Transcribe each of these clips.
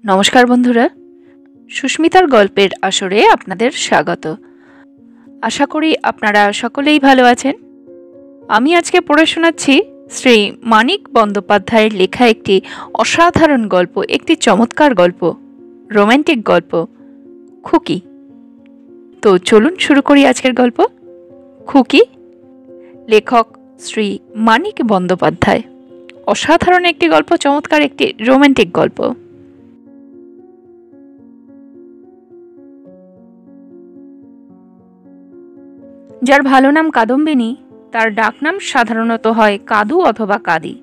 নমস্কার বন্ধুরা, সুস্মিতার গল্পের আসরে আপনাদের স্বাগত। আশা করি আপনারা সকলেই ভালো আছেন। আমি আজকে পড়ে শোনাচ্ছি শ্রী মানিক বন্দ্যোপাধ্যায়ের লেখা একটি অসাধারণ গল্প, একটি চমৎকার গল্প, রোম্যান্টিক গল্প, খুকি। তো চলুন শুরু করি আজকের গল্প, খুকি। লেখক শ্রী মানিক বন্দ্যোপাধ্যায়। অসাধারণ একটি গল্প, চমৎকার একটি রোম্যান্টিক গল্প। যার ভালো নাম কাদম্বিনী, তার ডাকনাম সাধারণত হয় কাদু অথবা কাদি।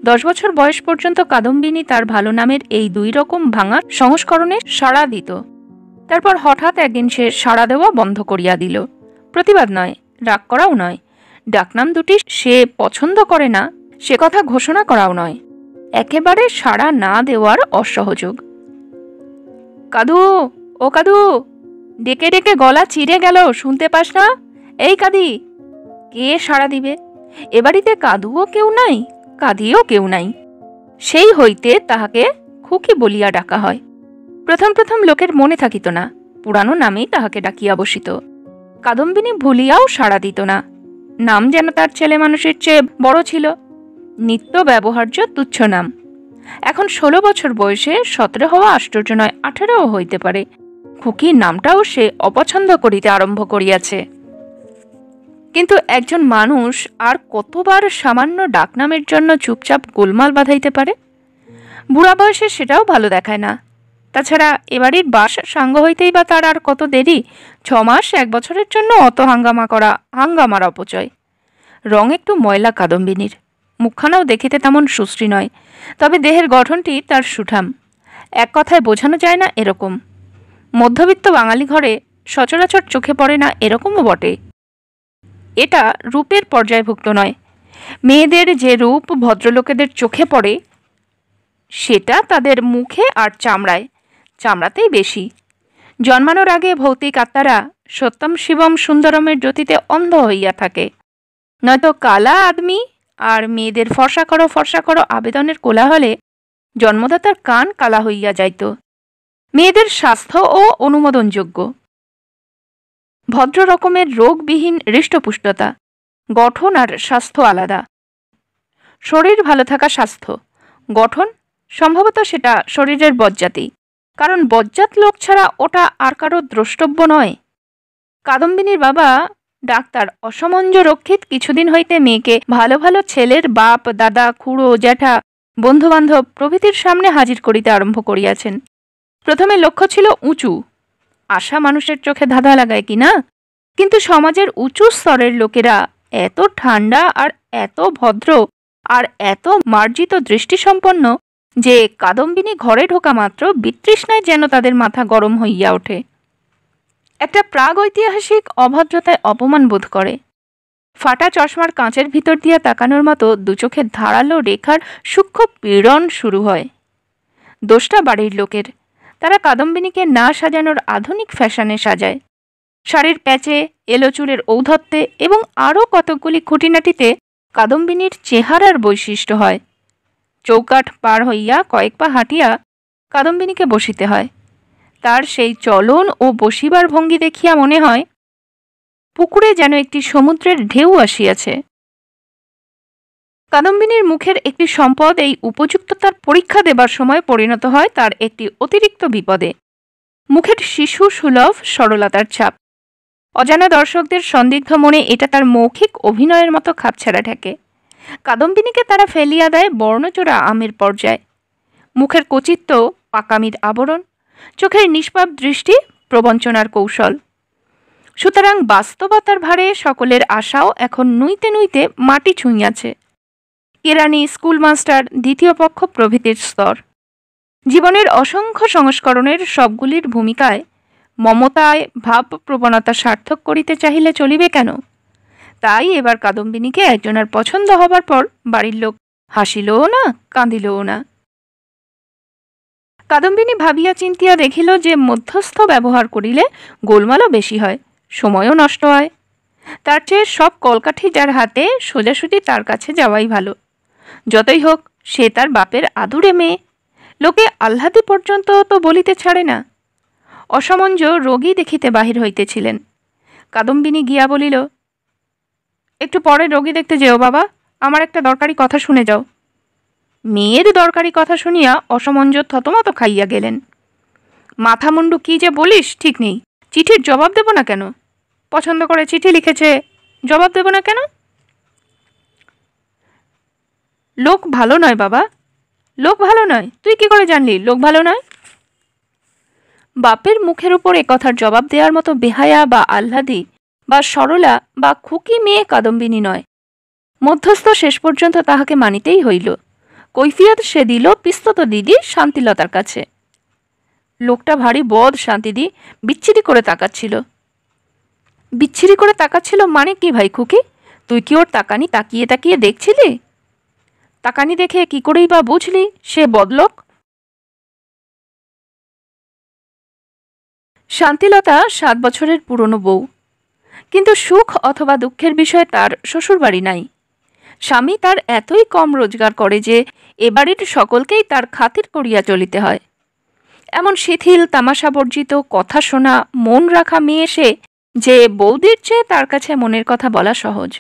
10 বছর বয়স পর্যন্ত কাদম্বিনী তার ভালো নামের এই দুই রকম ভাঙা সংস্করণে সাড়া দিত। তারপর হঠাৎ একদিন সে সাড়া দেওয়া বন্ধ করিয়া দিল। প্রতিবাদ নয়, রাগ করাও নয়, ডাকনাম দুটি সে পছন্দ করে না সে কথা ঘোষণা করাও নয়, একেবারে সাড়া না দেওয়ার অসহযোগ। কাদু, ও কাদু, ডেকে ডেকে গলা চিড়ে গেল, শুনতে পাস না? এই কাদি। কে সাড়া দিবে? এ বাড়িতে কাদুও কেউ নাই, কাদিও কেউ নাই। সেই হইতে তাহাকে খুকি বলিয়া ডাকা হয়। প্রথম প্রথম লোকের মনে থাকিত না, পুরানো নামেই তাহাকে ডাকিয়া বসিত। কাদম্বিনী ভুলিয়াও সাড়া দিত না। নাম যেন তার ছেলে মানুষের চেয়ে বড় ছিল, নিত্য ব্যবহার্য তুচ্ছ নাম। এখন 16 বছর বয়সে, 17 হওয়া আশ্চর্য নয়, 18ও হইতে পারে। খুকি নামটাও সে অপছন্দ করিতে আরম্ভ করিয়াছে। কিন্তু একজন মানুষ আর কতবার সামান্য ডাকনামের জন্য চুপচাপ গোলমাল বাঁধাইতে পারে? বুড়া বয়সে সেটাও ভালো দেখায় না। তাছাড়া এবাড়ির বাস সাঙ্গ হইতেই বা তার আর কত দেরি? 6 মাস 1 বছরের জন্য অত হাঙ্গামা করা হাঙ্গামার অপচয়। রং একটু ময়লা কাদম্বিনীর, মুখখানাও দেখিতে তেমন সুশ্রী নয়, তবে দেহের গঠনটি তার সুঠাম। এক কথায় বোঝানো যায় না এরকম। মধ্যবিত্ত বাঙালি ঘরে সচরাচর চোখে পড়ে না এরকমও বটে। এটা রূপের পর্যায়ভুক্ত নয়। মেয়েদের যে রূপ ভদ্রলোকেদের চোখে পড়ে, সেটা তাদের মুখে আর চামড়াতেই বেশি। জন্মানোর আগে ভৌতিক আত্মারা সত্যম শিবম সুন্দরমের জ্যোতিতে অন্ধ হইয়া থাকে। নয়তো কালা আদমি আর মেয়েদের ফর্সা করো আবেদনের কোলাহলে জন্মদাতার কান কালা হইয়া যাইত। মেয়েদের স্বাস্থ্য ও অনুমোদনযোগ্য, ভদ্র রকমের রোগবিহীন হৃষ্টপুষ্টতা, গঠন আর স্বাস্থ্য আলাদা। শরীর ভালো থাকা স্বাস্থ্য, গঠন সম্ভবত সেটা শরীরের বজ্জাতি, কারণ বজ্জাত লোক ছাড়া ওটা আর কারো দ্রষ্টব্য নয়। কাদম্বিনীর বাবা ডাক্তার অসমঞ্জ রক্ষিত কিছুদিন হইতে মেয়েকে ভালো ভালো ছেলের বাপ, দাদা, খুড়ো, জ্যাঠা, বন্ধুবান্ধব প্রভৃতির সামনে হাজির করিতে আরম্ভ করিয়াছেন। প্রথমে লক্ষ্য ছিল উঁচু, আশা মানুষের চোখে ধাঁধা লাগায় কিনা, কিন্তু সমাজের উঁচু স্তরের লোকেরা এত ঠান্ডা আর এত ভদ্র আর এত মার্জিত দৃষ্টিসম্পন্ন যে কাদম্বিনী ঘরে ঢোকা মাত্র বিতৃষ্ণায় যেন তাদের মাথা গরম হইয়া ওঠে। একটা প্রাগ ঐতিহাসিক অভদ্রতায় অপমান বোধ করে। ফাটা চশমার কাঁচের ভিতর দিয়া তাকানোর মতো দুচোখের ধারালো রেখার সূক্ষ্ম পীড়ন শুরু হয়। দোষটা বাড়ির লোকের। তারা কাদম্বিনীকে না সাজানোর আধুনিক ফ্যাশনে সাজায়। শাড়ির প্যাচে, এলো চুলের ঔদ্ধত্যে এবং আরও কতকগুলি খুঁটিনাটিতে কাদম্বিনীর চেহারার বৈশিষ্ট্য হয়। চৌকাঠ পার হইয়া কয়েক পা হাঁটিয়া কাদম্বিনীকে বসিতে হয়। তার সেই চলন ও বসিবার ভঙ্গি দেখিয়া মনে হয় পুকুরে যেন একটি সমুদ্রের ঢেউ আসিয়াছে। কাদম্বিনীর মুখের একটি সম্পদ এই উপযুক্ততার পরীক্ষা দেবার সময় পরিণত হয় তার একটি অতিরিক্ত বিপদে। মুখের শিশু সুলভ সরলতার ছাপ। অজানা দর্শকদের সন্দিগ্ধ মনে এটা তার মৌখিক অভিনয়ের মতো খাপছাড়া ঠেকে। কাদম্বিনীকে তারা ফেলিয়া দেয় বর্ণচোরা আমের পর্যায়ে। মুখের কচিত্ব পাকামির আবরণ, চোখের নিষ্পাপ দৃষ্টি প্রবঞ্চনার কৌশল। সুতরাং বাস্তবতার ভারে সকলের আশাও এখন নুইতে নুইতে মাটি ছুঁইয়াছে। কেরানি, স্কুলমাস্টার, দ্বিতীয় পক্ষ প্রভৃতির স্তর। জীবনের অসংখ্য সংস্করণের সবগুলির ভূমিকায় মমতায় ভাব প্রবণতা সার্থক করিতে চাহিলে চলিবে কেন? তাই এবার কাদম্বিনীকে একজনের পছন্দ হবার পর বাড়ির লোক হাসিলও না, কাঁদিলও না। কাদম্বিনী ভাবিয়া চিন্তিয়া দেখিল যে মধ্যস্থ ব্যবহার করিলে গোলমালও বেশি হয়, সময়ও নষ্ট হয়। তার চেয়ে সব কলকাঠি যার হাতে সোজাসুজি তার কাছে যাওয়াই ভালো। যতই হোক সে তার বাপের আদুরে মেয়ে, লোকে আহ্লাদি পর্যন্ত তো বলিতে ছাড়ে না। অসমঞ্জ রোগী দেখিতে বাহির হইতেছিলেন। কাদম্বিনী গিয়া বলিল, একটু পরে রোগী দেখতে যেও বাবা, আমার একটা দরকারি কথা শুনে যাও। মেয়ের দরকারি কথা শুনিয়া অসমঞ্জ থতমত খাইয়া গেলেন। মাথা মুন্ডু কি যে বলিস ঠিক নেই, চিঠির জবাব দেব না কেন? পছন্দ করে চিঠি লিখেছে, জবাব দেব না কেন? লোক ভালো নয় বাবা, লোক ভালো নয়। তুই কি করে জানলি লোক ভালো নয়? বাপের মুখের উপর এ কথার জবাব দেওয়ার মতো বেহায়া বা আহ্লাদি বা সরলা বা খুকি মেয়ে কাদম্বিনী নয়। মধ্যস্থ শেষ পর্যন্ত তাহাকে মানিতেই হইল। কৈফিয়ত সে দিল পিস্তত দিদি শান্তিলতার কাছে। লোকটা ভারী বদ শান্তিদি, বিচ্ছিরি করে তাকাচ্ছিল। বিচ্ছিরি করে তাকাচ্ছিল মানে কি ভাই খুকি? তুই কি ওর তাকানি তাকিয়ে তাকিয়ে দেখছিলি? তাকানি দেখে কি করেই বা বুঝলি সে বদলোক? শান্তিলতা 7 বছরের পুরনো বউ, কিন্তু সুখ অথবা দুঃখের বিষয়ে তার শ্বশুরবাড়ি নাই। স্বামী তার এতই কম রোজগার করে যে এ বাড়ির সকলকেই তার খাতির করিয়া চলিতে হয়। এমন শিথিল তামাশাবর্জিত কথা শোনা মন রাখা মেয়ে সে যে বৌদির চেয়ে তার কাছে মনের কথা বলা সহজ।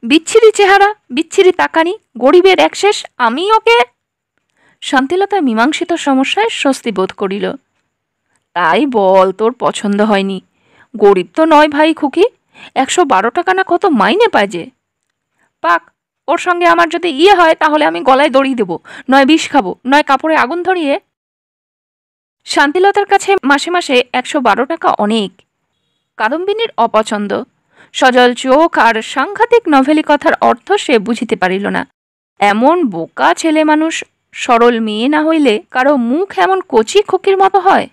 বিচ্ছিরি চেহারা, বিচ্ছিরি তাকানি, গরিবের একশেষ, আমি ওকে। শান্তিলতা মীমাংসিত সমস্যায় স্বস্তি বোধ করিল। তাই বল, তোর পছন্দ হয়নি? গরিব তো নয় ভাই খুকি, 112 টাকা না কত মাইনে পায় যে। পাক, ওর সঙ্গে আমার যদি ইয়ে হয় তাহলে আমি গলায় দড়ি দেব, নয় বিষ খাবো, নয় কাপড়ে আগুন ধরিয়ে। শান্তিলতার কাছে মাসে মাসে 112 টাকা অনেক। কাদম্বিনীর অপছন্দ, সজল চোখ আর সাংঘাতিক নভেলি কথার অর্থ সে বুঝিতে পারিল না। এমন বোকা ছেলে মানুষ সরল মেয়ে না হইলে কারো মুখ এমন কচি খুকির মতো হয়?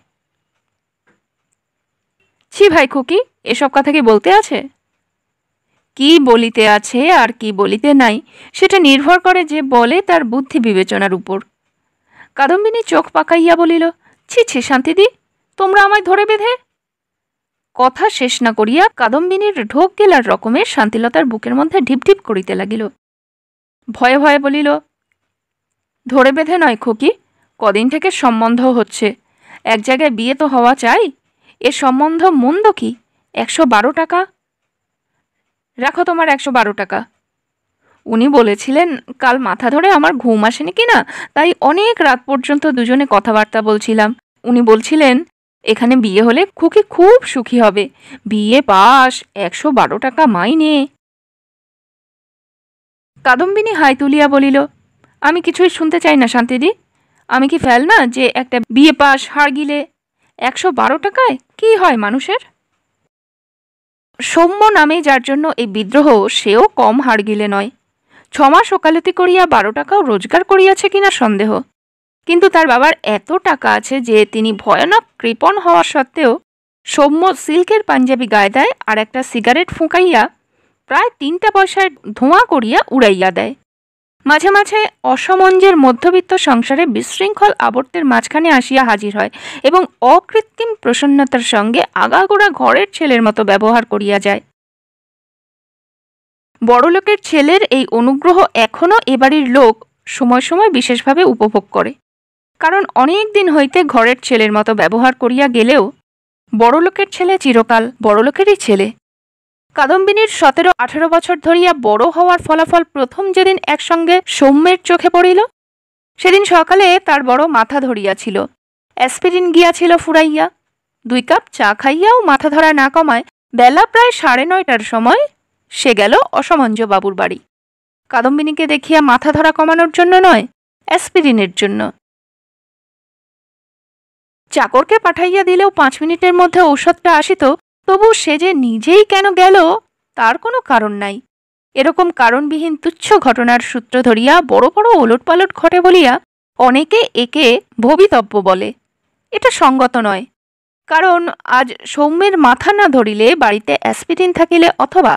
ছি ভাই খুকি, এসব কথা কি বলতে আছে? কি বলিতে আছে আর কি বলিতে নাই সেটা নির্ভর করে যে বলে তার বুদ্ধি বিবেচনার উপর। কাদম্বিনী চোখ পাকাইয়া বলিল, ছি ছি শান্তিদি, তোমরা আমায় ধরে বেঁধে। কথা শেষ না করিয়া কাদম্বিনীর ঢোক গেলার রকমে শান্তিলতার বুকের মধ্যে ঢিপঢিপ করিতে লাগিল। ভয়ে ভয়ে বলিল, ধরে বেঁধে নয় খুকি, কদিন থেকে সম্বন্ধ হচ্ছে, এক জায়গায় বিয়ে তো হওয়া চাই। এ সম্বন্ধ মন্দ কি? 112 টাকা। রাখো তোমার 112 টাকা। উনি বলেছিলেন কাল মাথা ধরে আমার ঘুম আসেনি কিনা, তাই অনেক রাত পর্যন্ত দুজনে কথাবার্তা বলছিলাম। উনি বলছিলেন এখানে বিয়ে হলে খুকি খুব সুখী হবে, বিয়ে পাস, 112 টাকা মাইনে। কাদম্বিনী হাই তুলিয়া বলিল, আমি কিছুই শুনতে চাই না শান্তিদি। আমি কি ফেল না যে একটা বিয়ে পাস হার গিলে 112 টাকায় কি হয় মানুষের? সৌম্য নামে যার জন্য এই বিদ্রোহ সেও কম হার গিলে নয়। 6 মাস ওকালতি করিয়া 12 টাকাও রোজগার করিয়াছে কিনা সন্দেহ। কিন্তু তার বাবার এত টাকা আছে যে তিনি ভয়ানক কৃপণ হওয়া সত্ত্বেও সৌম্য সিল্কের পাঞ্জাবি গায়ে দেয় আর একটা সিগারেট ফুঁকাইয়া প্রায় 3টা পয়সায় ধোঁয়া করিয়া উড়াইয়া দেয়। মাঝে মাঝে অসমঞ্জের মধ্যবিত্ত সংসারে বিশৃঙ্খল আবর্তের মাঝখানে আসিয়া হাজির হয় এবং অকৃত্রিম প্রসন্নতার সঙ্গে আগাগোড়া ঘরের ছেলের মতো ব্যবহার করিয়া যায়। বড়লোকের ছেলের এই অনুগ্রহ এখনও এবাড়ির লোক সময় সময় বিশেষভাবে উপভোগ করে, কারণ অনেক দিন হইতে ঘরের ছেলের মতো ব্যবহার করিয়া গেলেও বড়লোকের ছেলে চিরকাল বড়লোকেরই ছেলে। কাদম্বিনীর 17-18 বছর ধরিয়া বড় হওয়ার ফলাফল প্রথম যেদিন একসঙ্গে সৌম্যের চোখে পড়িল, সেদিন সকালে তার বড় মাথা ধরিয়াছিল। অ্যাসপিরিন গিয়াছিল ফুরাইয়া। 2 কাপ চা খাইয়াও মাথা ধরা না কমায় বেলা প্রায় 9:30টার সময় সে গেল অসমঞ্জ বাবুর বাড়ি। কাদম্বিনীকে দেখিয়া মাথা ধরা কমানোর জন্য নয়, অ্যাসপিরিনের জন্য। চাকরকে পাঠাইয়া দিলেও 5 মিনিটের মধ্যে ঔষধটা আসিত, তবু সে যে নিজেই কেন গেল তার কোনো কারণ নাই। এরকম কারণবিহীন তুচ্ছ ঘটনার সূত্র ধরিয়া বড় বড় ওলটপালট ঘটে বলিয়া অনেকে একে ভবিতব্য বলে। এটা সঙ্গত নয়, কারণ আজ সৌম্যের মাথা না ধরিলে বাড়িতে অ্যাসপিরিন থাকিলে অথবা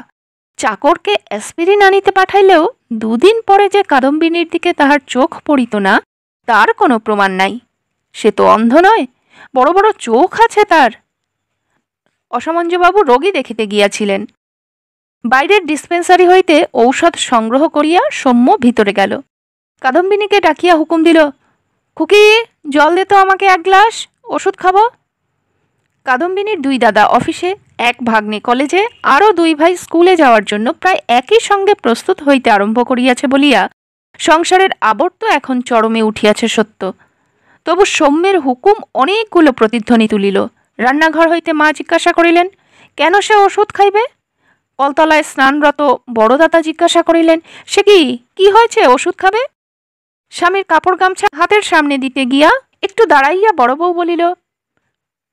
চাকরকে অ্যাসপিরিন আনিতে পাঠাইলেও 2 দিন পরে যে কাদম্বিনীর দিকে তাহার চোখ পড়িত না তার কোনো প্রমাণ নাই। সে তো অন্ধ নয়, বড় বড় চোখ আছে তার। অসমঞ্জবাবু রোগী দেখিতে গিয়াছিলেন। বাইরের ডিসপেন্সারি হইতে ঔষধ সংগ্রহ করিয়া সৌম্য ভিতরে গেল। কাদম্বিনীকে ডাকিয়া হুকুম দিল, খুকি, জল দে তো আমাকে 1 গ্লাস, ওষুধ খাবো। কাদম্বিনীর 2 দাদা অফিসে, 1 ভাগ্নে কলেজে, আরও 2 ভাই স্কুলে যাওয়ার জন্য প্রায় একই সঙ্গে প্রস্তুত হইতে আরম্ভ করিয়াছে বলিয়া সংসারের আবর্ত এখন চরমে উঠিয়াছে সত্য। তবু সৌম্যের হুকুম অনেকগুলো প্রতিধ্বনি তুলিল। রান্নাঘর হইতে মা জিজ্ঞাসা করিলেন, কেন সে ওষুধ খাইবে? কলতলায় স্নানরত বড়দাদা জিজ্ঞাসা করিলেন, সে কি হয়েছে, ওষুধ খাবে? স্বামীর কাপড় গামছা হাতের সামনে দিতে গিয়া একটু দাঁড়াইয়া বড় বউ বলিল,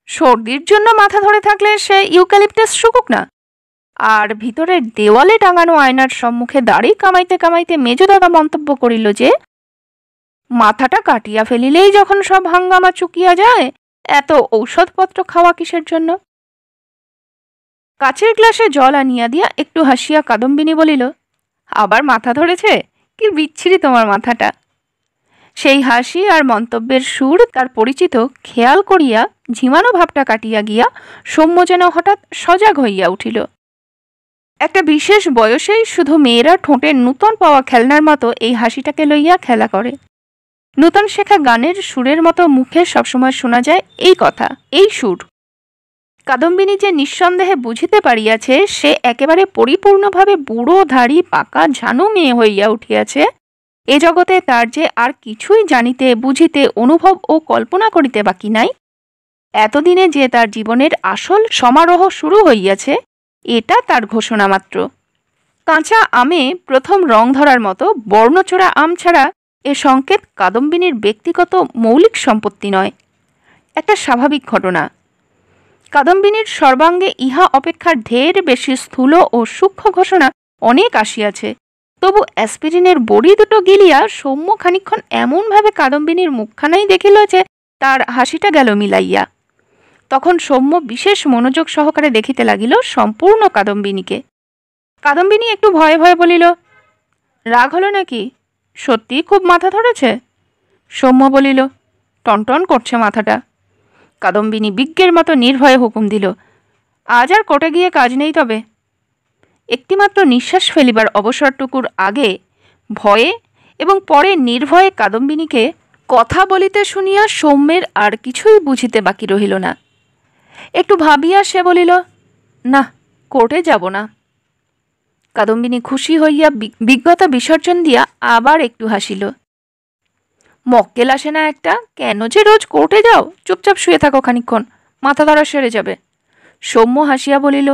সর্দির জন্য মাথা ধরে থাকলে সে ইউক্যালিপটাস শুকুক না। আর ভিতরের দেওয়ালে টাঙানো আয়নার সম্মুখে দাড়ি কামাইতে কামাইতে মেজদাদা মন্তব্য করিল যে, মাথাটা কাটিয়া ফেলিলেই যখন সব হাঙ্গামা চুকিয়া যায়, এত ঔষধপত্র খাওয়া কিসের জন্য? কাচের গ্লাসে জল আনিয়া দিয়া একটু হাসিয়া কাদম্বিনী বলিল, আবার মাথা ধরেছে? কি বিচ্ছিরি তোমার মাথাটা। সেই হাসি আর মন্তব্যের সুর তার পরিচিত খেয়াল করিয়া ঝিমানো ভাবটা কাটিয়া গিয়া সৌম্য যেন হঠাৎ সজাগ হইয়া উঠিল। একটা বিশেষ বয়সেই শুধু মেয়েরা ঠোঁটের নূতন পাওয়া খেলনার মতো এই হাসিটাকে লইয়া খেলা করে। নূতন শেখা গানের সুরের মতো মুখে সবসময় শোনা যায় এই কথা, এই সুর। কাদম্বিনী যে নিঃসন্দেহে বুঝিতে পারিয়াছে সে একেবারে পরিপূর্ণভাবে বুড়ো ধাড়ি পাকা ঝানু মেয়ে হইয়া উঠিয়াছে, এ জগতে তার যে আর কিছুই জানিতে বুঝিতে অনুভব ও কল্পনা করিতে বাকি নাই, এতদিনে যে তার জীবনের আসল সমারোহ শুরু হইয়াছে, এটা তার ঘোষণা মাত্র। কাঁচা আমে প্রথম রং ধরার মতো বর্ণচোরা আম ছাড়া এ সংকেত কাদম্বিনীর ব্যক্তিগত মৌলিক সম্পত্তি নয়, একটা স্বাভাবিক ঘটনা। কাদম্বিনীর সর্বাঙ্গে ইহা অপেক্ষা ঢের বেশি স্থূল ও সূক্ষ্ম ঘোষণা অনেক আসিয়াছে। তবু অ্যাসপিরিনের বড়ি দুটো গিলিয়া সৌম্য খানিক্ষণ এমনভাবে কাদম্বিনীর মুখখানাই দেখিল যে তার হাসিটা গেল মিলাইয়া। তখন সৌম্য বিশেষ মনোযোগ সহকারে দেখিতে লাগিল সম্পূর্ণ কাদম্বিনীকে। কাদম্বিনী একটু ভয়ে ভয়ে বলিল, রাগ হলো নাকি? সত্যি খুব মাথা ধরেছে? সৌম্য বলিল, টনটন করছে মাথাটা। কাদম্বিনী বিজ্ঞের মতো নির্ভয়ে হুকুম দিল, আজ আর কোর্টে গিয়ে কাজ নেই। তবে একটিমাত্র নিঃশ্বাস ফেলিবার অবসরটুকুর আগে ভয়ে এবং পরে নির্ভয়ে কাদম্বিনীকে কথা বলিতে শুনিয়া সৌম্যের আর কিছুই বুঝিতে বাকি রহিল না। একটু ভাবিয়া সে বলিল, না, কোর্টে যাব না। কাদম্বিনী খুশি হইয়া বিজ্ঞতা বিসর্জন দিয়া আবার একটু হাসিল। মক্কেল আসে না একটা, কেন যে রোজ কোর্টে যাও? চুপচাপ শুয়ে থাকো খানিক্ষণ, মাথা ধরা সেরে যাবে। সৌম্য হাসিয়া বলিল,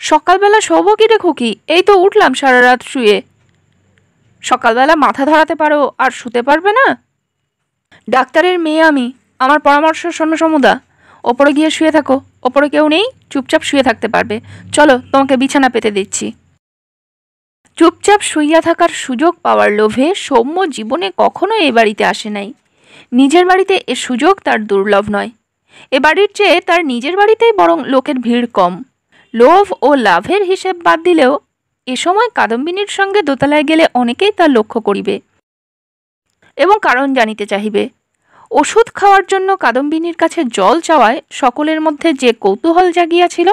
সকালবেলা শোবো কি রে খুকি? এই তো উঠলাম সারা রাত শুয়ে। সকালবেলা মাথা ধরাতে পারো আর শুতে পারবে না? ডাক্তারের মেয়ে আমি, আমার পরামর্শ শোনো সমুদা। ওপরে গিয়ে শুয়ে থাকো, ওপরে কেউ নেই, চুপচাপ শুয়ে থাকতে পারবে। চলো, তোমাকে বিছানা পেতে দিচ্ছি। চুপচাপ শুইয়া থাকার সুযোগ পাওয়ার লোভে সৌম্য জীবনে কখনো এ বাড়িতে আসে নাই। নিজের বাড়িতে এ সুযোগ তার দুর্লভ নয়। এ বাড়ির চেয়ে তার নিজের বাড়িতেই বরং লোকের ভিড় কম। লোভ ও লাভের হিসেব বাদ দিলেও এ সময় কাদম্বিনীর সঙ্গে দোতলায় গেলে অনেকেই তা লক্ষ্য করিবে এবং কারণ জানিতে চাহিবে। ওষুধ খাওয়ার জন্য কাদম্বিনীর কাছে জল চাওয়ায় সকলের মধ্যে যে কৌতূহল জাগিয়াছিল,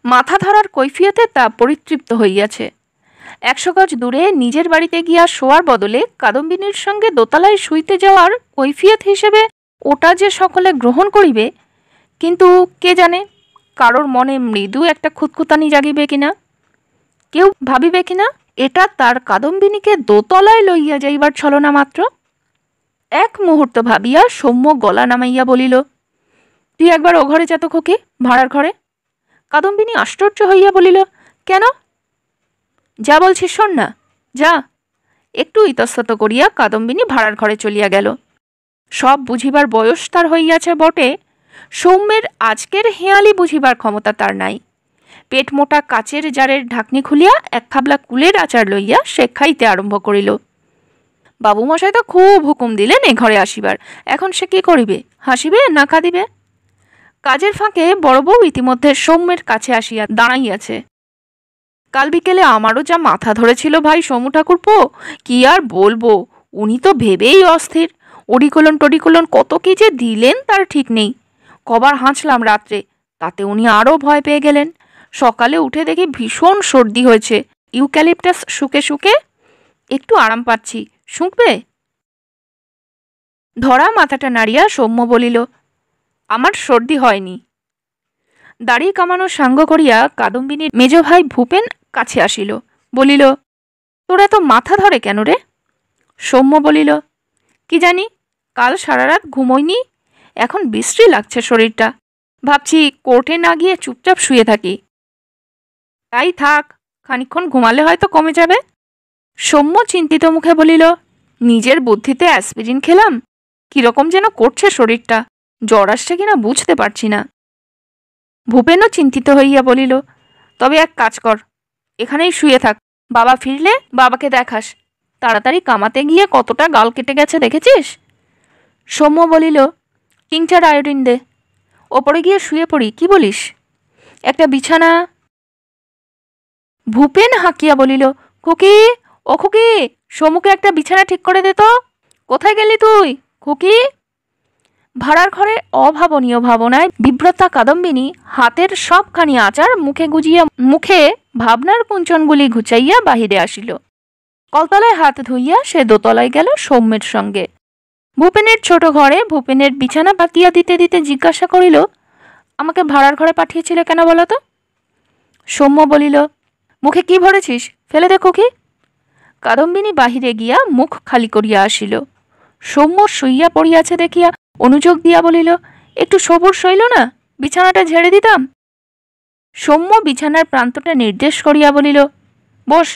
মাথা ধরার কৈফিয়তে তা পরিতৃপ্ত হইয়াছে। 100 গজ দূরে নিজের বাড়িতে গিয়া শোয়ার বদলে কাদম্বিনীর সঙ্গে দোতলায় শুইতে যাওয়ার কৈফিয়ত হিসেবে ওটা যে সকলে গ্রহণ করিবে, কিন্তু কে জানে কারোর মনে মৃদু একটা খুঁতখুতানি জাগিবে কিনা, কেউ ভাবিবে কিনা এটা তার কাদম্বিনীকে দোতলায় লইয়া যাইবার ছলনা মাত্র। এক মুহূর্ত ভাবিয়া সৌম্য গলা নামাইয়া বলিল, তুই একবার ও ঘরে যা তো খুকি, ভাড়ার ঘরে। কাদম্বিনী আশ্চর্য হইয়া বলিল, কেন? যা বলছিস শোন না, যা। একটু ইতস্তত করিয়া কাদম্বিনী ভাড়ার ঘরে চলিয়া গেল। সব বুঝিবার বয়স তার হইয়াছে বটে, সৌম্যের আজকের হেঁয়ালি বুঝিবার ক্ষমতা তার নাই। পেট মোটা কাচের জারের ঢাকনি খুলিয়া 1 খাবলা কুলের আচার লইয়া সে খাইতে আরম্ভ করিল। বাবুমশাই তো খুব হুকুম দিলেন এ ঘরে আসিবার, এখন সে কি করিবে? হাসিবে না কাঁদিবে? কাজের ফাঁকে বড় বউ ইতিমধ্যে সৌম্যের কাছে আসিয়া দাঁড়াইয়াছে। কাল বিকেলে আমারও যা মাথা ধরেছিল ভাই সমু ঠাকুরপো, কি আর বলবো। উনি তো ভেবেই অস্থির। অডিকোলন টডিকোলন কত কি যে দিলেন তার ঠিক নেই। কবার হাঁচলাম রাত্রে, তাতে উনি আরও ভয় পেয়ে গেলেন। সকালে উঠে দেখি ভীষণ সর্দি হয়েছে, ইউক্যালিপটাস শুকে শুকে একটু আরাম পাচ্ছি। শুঁকবে? ধরা মাথাটা নাড়িয়া সৌম্য বলিল, আমার সর্দি হয়নি। দাড়ি কামানো সাঙ্গ করিয়া কাদম্বিনীর মেজ ভাই ভূপেন কাছে আসিল, বলিল, তোর এত মাথা ধরে কেন রে? সৌম্য বলিল, কি জানি, কাল সারা রাত ঘুমোইনি, এখন বিশ্রী লাগছে শরীরটা, ভাবছি কোর্টে না গিয়ে চুপচাপ শুয়ে থাকি। তাই থাক, খানিকক্ষণ ঘুমালে হয়তো কমে যাবে। সৌম্য চিন্তিত মুখে বলিল, নিজের বুদ্ধিতে অ্যাসপিরিন খেলাম, কিরকম যেন করছে শরীরটা, জ্বর আসছে কিনা বুঝতে পারছি না। ভূপেনও চিন্তিত হইয়া বলিল, তবে এক কাজ কর, এখানেই শুয়ে থাক, বাবা ফিরলে বাবাকে দেখাস, তাড়াতাড়ি কামাতে গিয়ে কতটা গাল কেটে গেছে দেখেছিস? সৌম্য বলিল, টিংচার আয়োডিন দে, ওপরে গিয়ে শুয়ে পড়ি, কি বলিস? একটা বিছানা। ভূপেন হাঁকিয়া বলিল, খুকি, ও খুকি, সমুকে একটা বিছানা ঠিক করে দে তো। কোথায় গেলি তুই, খুকি? ভাড়ার ঘরে অভাবনীয় ভাবনায় বিব্রতা কাদম্বিনী হাতের সবখানি আচার মুখে গুজিয়া মুখে ভাবনার কুঞ্চনগুলি ঘুচাইয়া বাহিরে আসিল। কলতলায় হাত ধুইয়া সে দোতলায় গেল সৌম্যের সঙ্গে। ভূপেনের ছোট ঘরে ভূপেনের বিছানা পাতিয়া দিতে দিতে জিজ্ঞাসা করিল, আমাকে ভাড়ার ঘরে পাঠিয়েছিলে কেন বলো তো? সৌম্য বলিল, মুখে কি ভরেছিস, ফেলে দে খুকি। কাদম্বিনী বাহিরে গিয়া মুখ খালি করিয়া আসিল। সৌম্য শুইয়া পড়িয়াছে দেখিয়া অনুযোগ দিয়া বলিল, একটু সবুর সইল না, বিছানাটা ঝেড়ে দিতাম। সৌম্য বিছানার প্রান্তটা নির্দেশ করিয়া বলিল, বস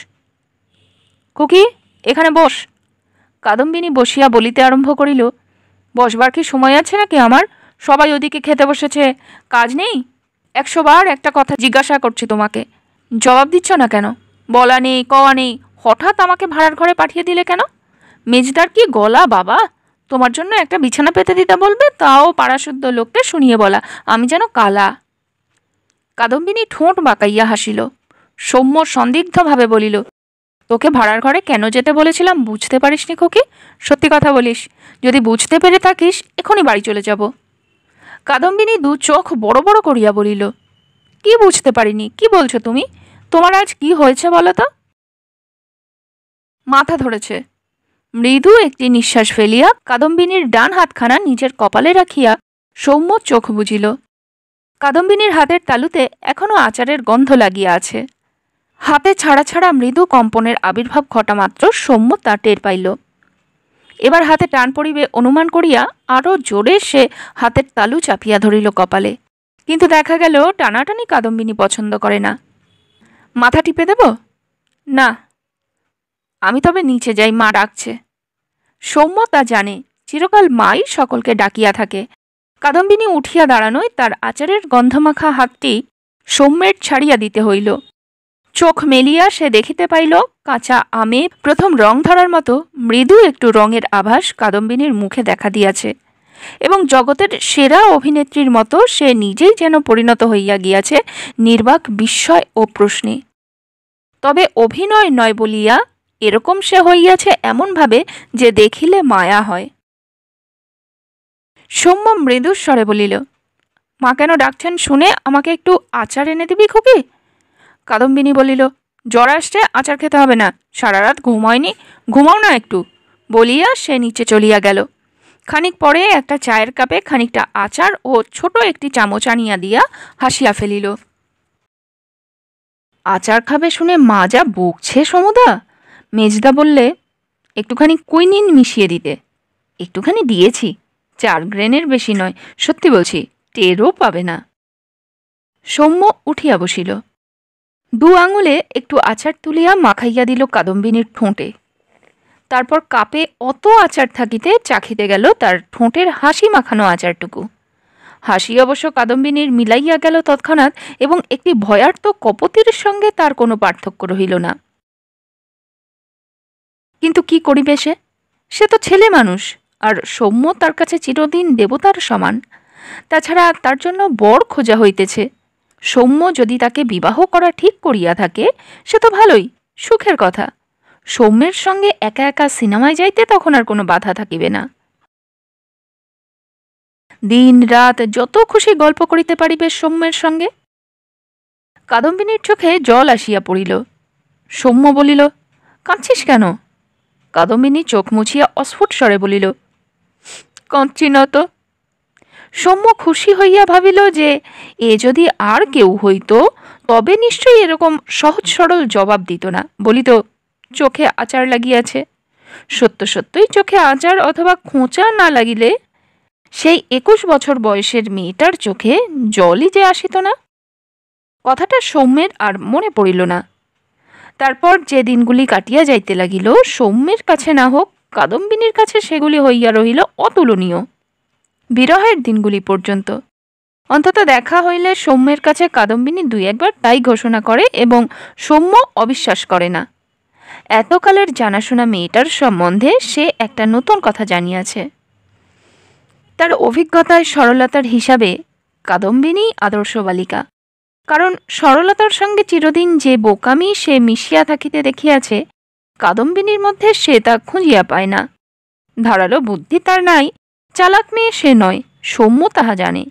খুকি, এখানে বস। কাদম্বিনী বসিয়া বলিতে আরম্ভ করিল, বসবার কি সময় আছে নাকি আমার? সবাই ওদিকে খেতে বসেছে, কাজ নেই? 100 বার একটা কথা জিজ্ঞাসা করছি তোমাকে, জবাব দিচ্ছ না কেন? বলা নেই কওয়া নেই, হঠাৎ আমাকে ভাড়ার ঘরে পাঠিয়ে দিলে কেন? মেজদার কি গলা বাবা, তোমার জন্য একটা বিছানা পেতে দিতে বলবে, তাও পাড়াশুদ্ধ লোককে শুনিয়ে বলা আমি যেন কালা। কাদম্বিনী ঠোঁট বাঁকাইয়া হাসিল। সৌম্য সন্দিগ্ধভাবে বলিল, তোকে ভাড়ার ঘরে কেন যেতে বলেছিলাম বুঝতে পারিসনি খুকি? সত্যি কথা বলিস, যদি বুঝতে পেরে থাকিস এখনই বাড়ি চলে যাব। কাদম্বিনী দু চোখ বড় বড় করিয়া বলিল, কি বুঝতে পারিনি, কি বলছো তুমি? তোমার আজ কি হয়েছে বলো তো? মাথা ধরেছে। মৃদু একটি নিঃশ্বাস ফেলিয়া কাদম্বিনীর ডান হাতখানা নিজের কপালে রাখিয়া সৌম্য চোখ বুজিল। কাদম্বিনীর হাতের তালুতে এখনো আচারের গন্ধ লাগিয়া আছে। হাতে ছাড়া ছাড়া মৃদু কম্পনের আবির্ভাব ঘটা মাত্র সৌম্য তা টের পাইল। এবার হাতে টান পড়িবে অনুমান করিয়া আরও জোরে সে হাতের তালু চাপিয়া ধরিল কপালে, কিন্তু দেখা গেল টানাটানি কাদম্বিনী পছন্দ করে না। মাথা টিপে দেব? না, আমি তবে নিচে যাই, মা ডাকছে। সৌম্য তা জানে, চিরকাল মাই সকলকে ডাকিয়া থাকে। কাদম্বিনী উঠিয়া দাঁড়ানোয় তার আচারের গন্ধমাখা হাতটি সৌম্যের ছাড়িয়া দিতে হইল। চোখ মেলিয়া সে দেখিতে পাইল কাঁচা আমে প্রথম রং ধরার মতো মৃদু একটু রঙের আভাস কাদম্বিনীর মুখে দেখা দিয়াছে, এবং জগতের সেরা অভিনেত্রীর মতো সে নিজেই যেন পরিণত হইয়া গিয়াছে নির্বাক বিস্ময় ও প্রশ্নে। তবে অভিনয় নয় বলিয়া এরকম সে হইয়াছে এমনভাবে যে দেখিলে মায়া হয়। সৌম্য মৃদুস্বরে বলিল, মা কেন ডাকছেন শুনে আমাকে একটু আচার এনে দিবি খুকি? কাদম্বিনী বলিল, জ্বর আসছে, আচার খেতে হবে না, সারা রাত ঘুম হয়নি, ঘুমাও না একটু, বলিয়া সে নিচে চলিয়া গেল। খানিক পরে একটা চায়ের কাপে খানিকটা আচার ও ছোট একটি চামচ আনিয়া দিয়া হাসিয়া ফেলিল। আচার খাবে শুনে মা যা বকছে সমুদা। মেজদা বললে, একটুখানি কুইনিন মিশিয়ে দিতে। একটুখানি দিয়েছি, 4 গ্রেনের বেশি নয়, সত্যি বলছি, টেরও পাবে না। সৌম্য উঠিয়া বসিল। 2 আঙুলে একটু আচার তুলিয়া মাখাইয়া দিল কাদম্বিনীর ঠোঁটে। তারপর কাপে অত আচার থাকিতে চাখিতে গেল তার ঠোঁটের হাসি মাখানো আচারটুকু। হাসি অবশ্য কাদম্বিনীর মিলাইয়া গেল তৎক্ষণাৎ, এবং একটি ভয়ার্ত কপতির সঙ্গে তার কোনো পার্থক্য রহিল না। কিন্তু কি করিবে সে তো ছেলে মানুষ, আর সৌম্য তার কাছে চিরদিন দেবতার সমান। তাছাড়া তার জন্য বর খোঁজা হইতেছে। সৌম্য যদি তাকে বিবাহ করা ঠিক করিয়া থাকে সে তো ভালোই, সুখের কথা। সৌম্যের সঙ্গে একা একা সিনেমায় যাইতে তখন আর কোনো বাধা থাকিবে না। দিন রাত যত খুশি গল্প করিতে পারিবে সৌম্যের সঙ্গে। কাদম্বিনীর চোখে জল আসিয়া পড়িল। সৌম্য বলিল, কাঁদছিস কেন? কাদম্বিনী চোখ মুছিয়া অস্ফুট স্বরে বলিল, কাঁদছি না তো। সৌম্য খুশি হইয়া ভাবিল যে এ যদি আর কেউ হইত তবে নিশ্চয়ই এরকম সহজ সরল জবাব দিত না, বলিত চোখে আচার লাগিয়াছে। সত্য সত্যই চোখে আচার অথবা খোঁচা না লাগিলে সেই 21 বছর বয়সের মেয়েটার চোখে জলই যে আসিত না। কথাটা সৌম্যের আর মনে পড়িল না। তারপর যে দিনগুলি কাটিয়া যাইতে লাগিল, সৌম্যের কাছে না হোক কাদম্বিনীর কাছে সেগুলি হইয়া রহিল অতুলনীয়। বিরহের দিনগুলি পর্যন্ত অন্তত দেখা হইলে সৌম্যের কাছে কাদম্বিনী 2-1 বার তাই ঘোষণা করে এবং সৌম্য অবিশ্বাস করে না। এতকালের জানাশোনা মেয়েটার সম্বন্ধে সে একটা নতুন কথা জানিয়াছে। তার অভিজ্ঞতায় সরলতার হিসাবে কাদম্বিনী আদর্শ বালিকা, কারণ সরলতার সঙ্গে চিরদিন যে বোকামি সে মিশিয়া থাকিতে দেখিয়াছে, কাদম্বিনীর মধ্যে সে তা খুঁজিয়া পায় না। ধারালো বুদ্ধি তার নাই, চালাক মেয়ে সে নয়, সৌম্য তাহা জানে।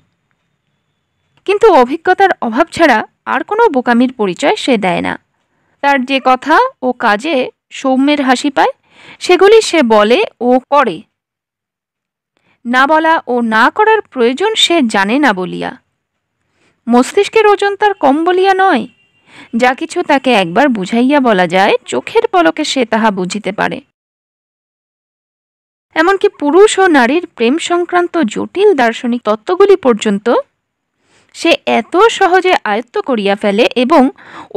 কিন্তু অভিজ্ঞতার অভাব ছাড়া আর কোনো বোকামির পরিচয় সে দেয় না। তার যে কথা ও কাজে সৌম্যের হাসি পায় সেগুলি সে বলে ও করে। না বলা ও না করার প্রয়োজন সে জানে না বলিয়া। মস্তিষ্কের ওজন তার কম বলিয়া নয়, যা কিছু তাকে একবার বুঝাইয়া বলা যায় চোখের পলকে সে তাহা বুঝিতে পারে। এমনকি পুরুষ ও নারীর প্রেম সংক্রান্ত জটিল দার্শনিক তত্ত্বগুলি পর্যন্ত সে এত সহজে আয়ত্ত করিয়া ফেলে এবং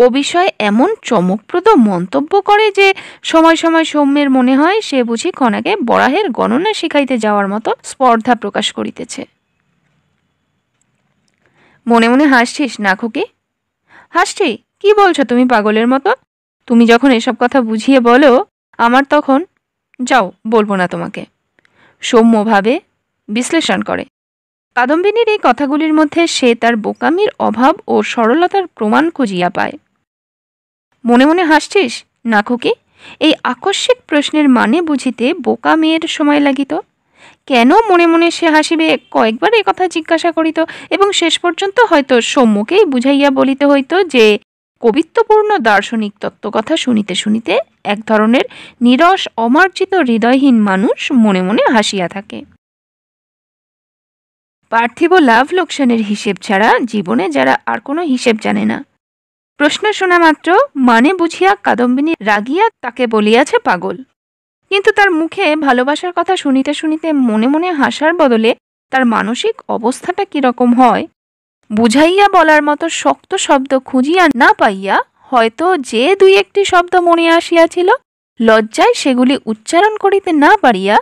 ও বিষয়ে এমন চমকপ্রদ মন্তব্য করে যে সময় সময় সৌম্যের মনে হয় সে বুঝি কণাকে বরাহের গণনা শিখাইতে যাওয়ার মতো স্পর্ধা প্রকাশ করিতেছে। মনে মনে হাসছিস না খুকি? হাসছি? কি বলছো তুমি পাগলের মতো? তুমি যখন এসব কথা বুঝিয়ে বলো আমার তখন, যাও বলবো না তোমাকে। সৌম্য ভাবে, বিশ্লেষণ করে। কাদম্বিনীর এই কথাগুলির মধ্যে সে তার বোকামির অভাব ও সরলতার প্রমাণ খুঁজিয়া পায়। মনে মনে হাসছিস না খুকি? এই আকস্মিক প্রশ্নের মানে বুঝিতে বোকা মেয়ের সময় লাগিত। কেন মনে মনে সে হাসিবে কয়েকবার এই কথা জিজ্ঞাসা করিত এবং শেষ পর্যন্ত হয়তো সৌম্যকেই বুঝাইয়া বলিতে হইত যে কবিত্বপূর্ণ দার্শনিক তত্ত্বকথা শুনিতে শুনিতে এক ধরনের নিরস অমার্জিত হৃদয়হীন মানুষ মনে মনে হাসিয়া থাকে। পার্থিব লাভ লোকসানের হিসেব ছাড়া জীবনে যারা আর কোনো হিসেব জানে না, প্রশ্ন শোনা মাত্র মানে বুঝিয়া কাদম্বিনী রাগিয়া তাকে বলিয়াছে পাগল। কিন্তু তার মুখে ভালোবাসার কথা শুনিতে শুনিতে মনে মনে হাসার বদলে তার মানসিক অবস্থাটা কিরকম হয় বুঝাইয়া বলার মতো শক্ত শব্দ খুঁজিয়া না পাইয়া হয়তো যে 2-1টি শব্দ মনে আসিয়াছিল, লজ্জায় সেগুলি উচ্চারণ করিতে না পারিয়া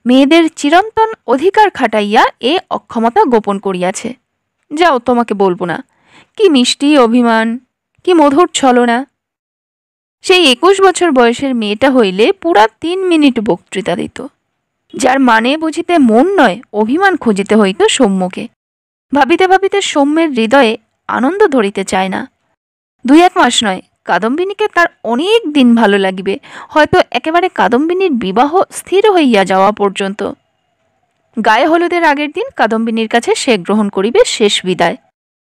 মেয়েদের চিরন্তন অধিকার খাটাইয়া এ অক্ষমতা গোপন করিয়াছে। যাও, তোমাকে বলবো না। কি মিষ্টি অভিমান, কি মধুর ছলনা! সেই 21 বছর বয়সের মেয়েটা হইলে পুরা 3 মিনিট বক্তৃতা দিত, যার মানে বুঝিতে মন নয় অভিমান খুঁজিতে হইত সৌম্যকে। ভাবিতে ভাবিতে সৌম্যের হৃদয়ে আনন্দ ধরিতে চায় না। 2-1 মাস নয়, কাদম্বিনীকে তার অনেক দিন ভালো লাগিবে, হয়তো একেবারে কাদম্বিনীর বিবাহ স্থির হইয়া যাওয়া পর্যন্ত। গায়ে হলুদের আগের দিন কাদম্বিনীর কাছে সে গ্রহণ করিবে শেষ বিদায়।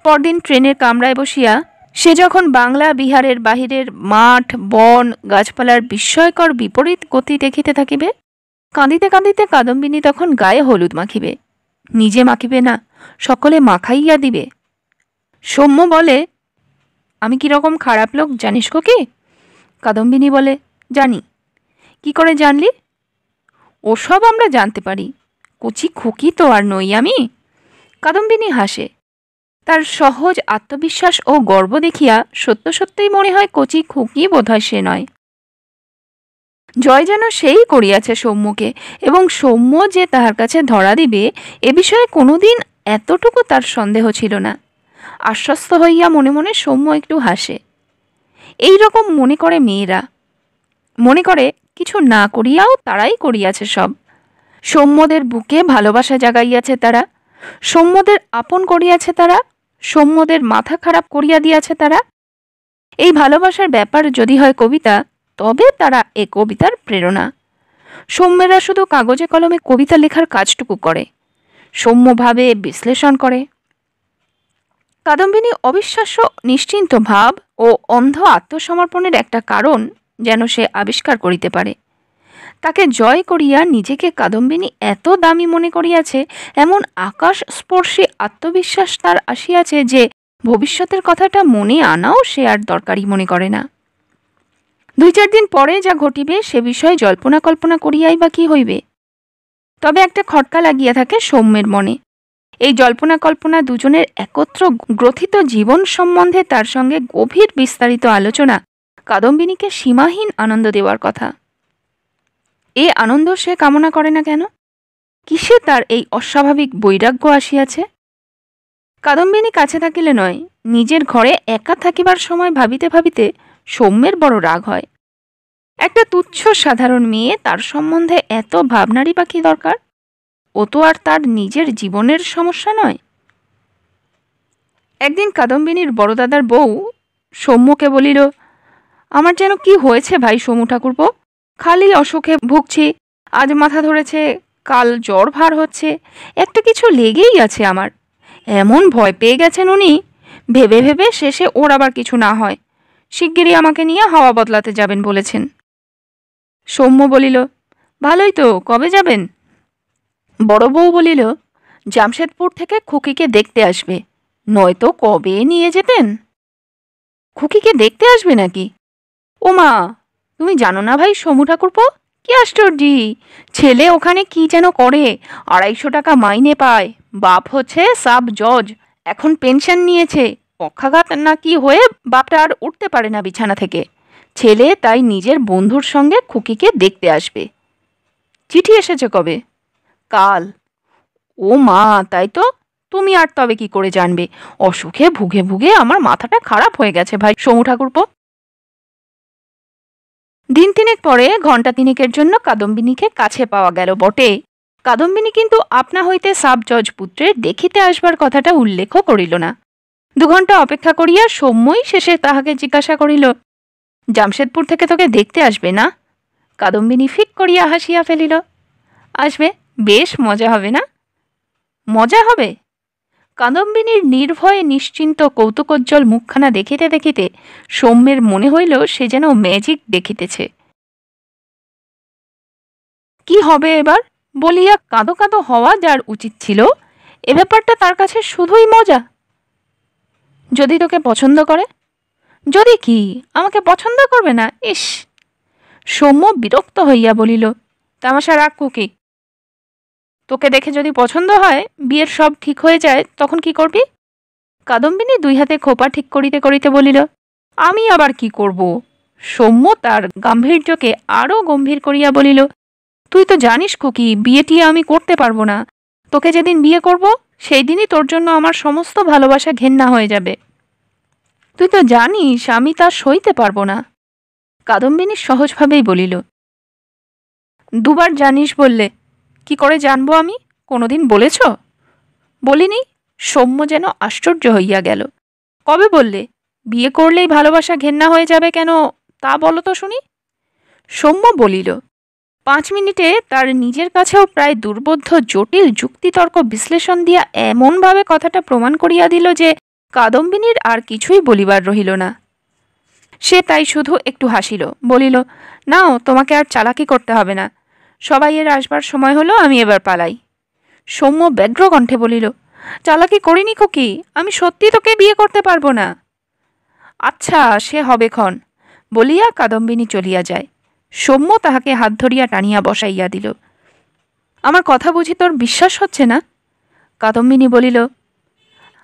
পরদিন ট্রেনের কামরায় বসিয়া সে যখন বাংলা বিহারের বাহিরের মাঠ বন গাছপালার বিস্ময়কর বিপরীত গতি দেখিতে থাকিবে, কাঁদিতে কাঁদিতে কাদম্বিনী তখন গায়ে হলুদ মাখিবে। নিজে মাখিবে না, সকলে মাখাইয়া দিবে। সৌম্য বলে, আমি কিরকম খারাপ লোক জানিস কি? কাদম্বিনী বলে, জানি। কি করে জানলি? ওসব আমরা জানতে পারি, কচি খুকি তো আর নই আমি। কাদম্বিনী হাসে। তার সহজ আত্মবিশ্বাস ও গর্ব দেখিয়া সত্য সত্যই মনে হয় কচি খুকি বোধহয় সে নয়। জয় যেন সেই করিয়াছে সৌম্যকে, এবং সৌম্য যে তাহার কাছে ধরা দিবে এ বিষয়ে কোনোদিন এতটুকু তার সন্দেহ ছিল না। আশ্বস্ত হইয়া মনে মনে সৌম্য একটু হাসে। এই রকম মনে করে মেয়েরা, মনে করে কিছু না করিয়াও তারাই করিয়াছে সব। সৌম্যদের বুকে ভালোবাসা জাগাইয়াছে তারা, সৌম্যদের আপন করিয়াছে তারা, সৌম্যদের মাথা খারাপ করিয়া দিয়াছে তারা। এই ভালোবাসার ব্যাপার যদি হয় কবিতা, তবে তারা এ কবিতার প্রেরণা। সৌম্যেরা শুধু কাগজে কলমে কবিতা লেখার কাজটুকু করে, সৌম্যভাবে বিশ্লেষণ করে। কাদম্বিনী অবিশ্বাস্য নিশ্চিন্ত ভাব ও অন্ধ আত্মসমর্পণের একটা কারণ যেন সে আবিষ্কার করিতে পারে। তাকে জয় করিয়া নিজেকে কাদম্বিনী এত দামি মনে করিয়াছে, এমন আকাশ স্পর্শী আত্মবিশ্বাস তার আসিয়াছে যে ভবিষ্যতের কথাটা মনে আনাও সে আর দরকারি মনে করে না। 2-4 দিন পরে যা ঘটিবে সে বিষয়ে জল্পনা কল্পনা করিয়াই বা কি হইবে। তবে একটা খটকা লাগিয়া থাকে সৌম্যের মনে। এই জল্পনা কল্পনা দুজনের একত্র গ্রথিত জীবন সম্বন্ধে তার সঙ্গে গভীর বিস্তারিত আলোচনা কাদম্বিনীকে সীমাহীন আনন্দ দেওয়ার কথা। এ আনন্দ সে কামনা করে না কেন? কিসে তার এই অস্বাভাবিক বৈরাগ্য আসিয়াছে? কাদম্বিনী কাছে থাকিলে নয়, নিজের ঘরে একা থাকিবার সময় ভাবিতে ভাবিতে সৌম্যের বড় রাগ হয়। একটা তুচ্ছ সাধারণ মেয়ে, তার সম্বন্ধে এত ভাবনারই বা কি দরকার? ও তো আর তার নিজের জীবনের সমস্যা নয়। একদিন কাদম্বিনীর বড়দাদার বউ সৌম্যকে বলিল, আমার যেন কি হয়েছে ভাই সমু ঠাকুরপো, খালি অসুখে ভুগছি, আজ মাথা ধরেছে, কাল জ্বর ভার হচ্ছে, একটা কিছু লেগেই আছে আমার। এমন ভয় পেয়ে গেছেন উনি, ভেবে ভেবে শেষে ওর আবার কিছু না হয় শিগগিরই আমাকে নিয়ে হাওয়া বদলাতে যাবেন বলেছেন। সৌম্য বলিল, ভালোই তো, কবে যাবেন? বড় বউ বলিল, জামশেদপুর থেকে খুকিকে দেখতে আসবে, নয়তো কবে নিয়ে যেতেন। খুকিকে দেখতে আসবে নাকি? ও মা, তুমি জানো না ভাই সমু ঠাকুরপো, কি আশ্চর্যি, ছেলে ওখানে কি যেন করে, 250 টাকা মাইনে পায়, বাপ হচ্ছে সাব জজ, এখন পেনশন নিয়েছে, পক্ষাঘাত না কি হয়ে বাপটা আর উঠতে পারে না বিছানা থেকে। ছেলে তাই নিজের বন্ধুর সঙ্গে খুকিকে দেখতে আসবে। চিঠি এসেছে কবে? কাল। ও মা, তাই তো, তুমি আর তবে কি করে জানবে? অসুখে ভুগে ভুগে আমার মাথাটা খারাপ হয়ে গেছে ভাই সমু ঠাকুরপো। দিন তিনেক পরে ঘণ্টা তিনেকের জন্য কাদম্বিনীকে কাছে পাওয়া গেল বটে, কাদম্বিনী কিন্তু আপনা হইতে সাব জজ পুত্রের দেখিতে আসবার কথাটা উল্লেখও করিল না। 2 ঘণ্টা অপেক্ষা করিয়া সৌম্যই শেষে তাহাকে জিজ্ঞাসা করিল, জামশেদপুর থেকে তোকে দেখতে আসবে না? কাদম্বিনী ফিক করিয়া হাসিয়া ফেলিল। আসবে, বেশ মজা হবে না? মজা হবে? কাদম্বিনীর নির্ভয়ে নিশ্চিন্ত কৌতুকোজ্জ্বল মুখখানা দেখিতে দেখিতে সৌম্যের মনে হইল সে যেন ম্যাজিক দেখিতেছে। কি হবে এবার বলিয়া কাঁদো কাঁদো হওয়া যার উচিত ছিল, এ ব্যাপারটা তার কাছে শুধুই মজা। যদি তোকে পছন্দ করে? যদি কি, আমাকে পছন্দ করবে না? ইস! সৌম্য বিরক্ত হইয়া বলিল, তামাশা রাখ খুকি, তোকে দেখে যদি পছন্দ হয়, বিয়ের সব ঠিক হয়ে যায়, তখন কি করবি? কাদম্বিনী 2 হাতে খোপা ঠিক করিতে করিতে বলিল, আমি আবার কি করব? সৌম্য তার গাম্ভীর্যকে আরও গম্ভীর করিয়া বলিল, তুই তো জানিস খুকি, বিয়েটি আমি করতে পারবো না। তোকে যেদিন বিয়ে করব, সেই দিনই তোর জন্য আমার সমস্ত ভালোবাসা ঘেন্না হয়ে যাবে। তুই তো জানিস আমি তা সইতে পারবো না। কাদম্বিনী সহজভাবেই বলিল, 2 বার জানিস বললে, কি করে জানবো আমি? কোনোদিন বলেছ? বলিনি। সৌম্য যেন আশ্চর্য হইয়া গেল। কবে বললে? বিয়ে করলেই ভালোবাসা ঘেন্না হয়ে যাবে কেন, তা বলো তো শুনি। সৌম্য বলিল। 5 মিনিটে তার নিজের কাছেও প্রায় দুর্বোধ্য জটিল যুক্তিতর্ক বিশ্লেষণ দিয়া এমনভাবে কথাটা প্রমাণ করিয়া দিল যে কাদম্বিনীর আর কিছুই বলিবার রহিল না। সে তাই শুধু একটু হাসিল, বলিল, নাও, তোমাকে আর চালাকি করতে হবে না, সবাই এর আসবার সময় হলো, আমি এবার পালাই। সৌম্য ব্যগ্র কণ্ঠে বলিল, চালাকি করিনি খুকি, আমি সত্যি তোকে বিয়ে করতে পারবো না। আচ্ছা, সে হবে ক্ষণ, বলিয়া কাদম্বিনী চলিয়া যায়। সৌম্য তাহাকে হাত ধরিয়া টানিয়া বসাইয়া দিল। আমার কথা বুঝি তোর বিশ্বাস হচ্ছে না? কাদম্বিনী বলিল,